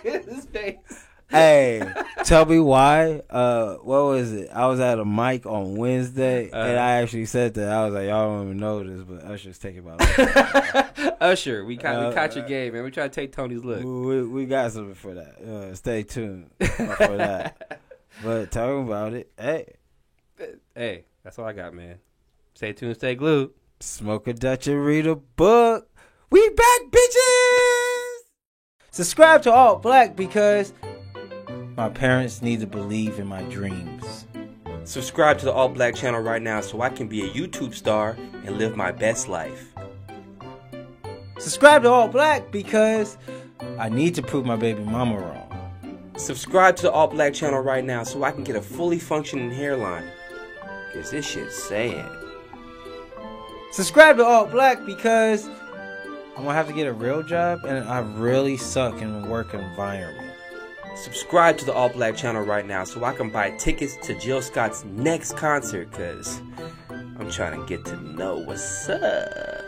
His face. Hey, tell me why. What was it? I was at a mic on Wednesday, and I actually said that. I was like, y'all don't even know this, but Usher's taking my look. Usher, we caught your game, man. We try to take Tony's look. We got something for that. Stay tuned for that. But talking about it, hey, that's all I got, man. Stay tuned, stay glued. Smoke a Dutch and read a book. We back, bitches! Subscribe to Alt Black because my parents need to believe in my dreams. Subscribe to the Alt Black channel right now so I can be a YouTube star and live my best life. Subscribe to Alt Black because I need to prove my baby mama wrong. Subscribe to the Alt Black channel right now so I can get a fully functioning hairline. Because this shit's sad. Subscribe to Alt Black because I'm going to have to get a real job and I really suck in the work environment. Subscribe to the Alt Black channel right now so I can buy tickets to Jill Scott's next concert because I'm trying to get to know what's up.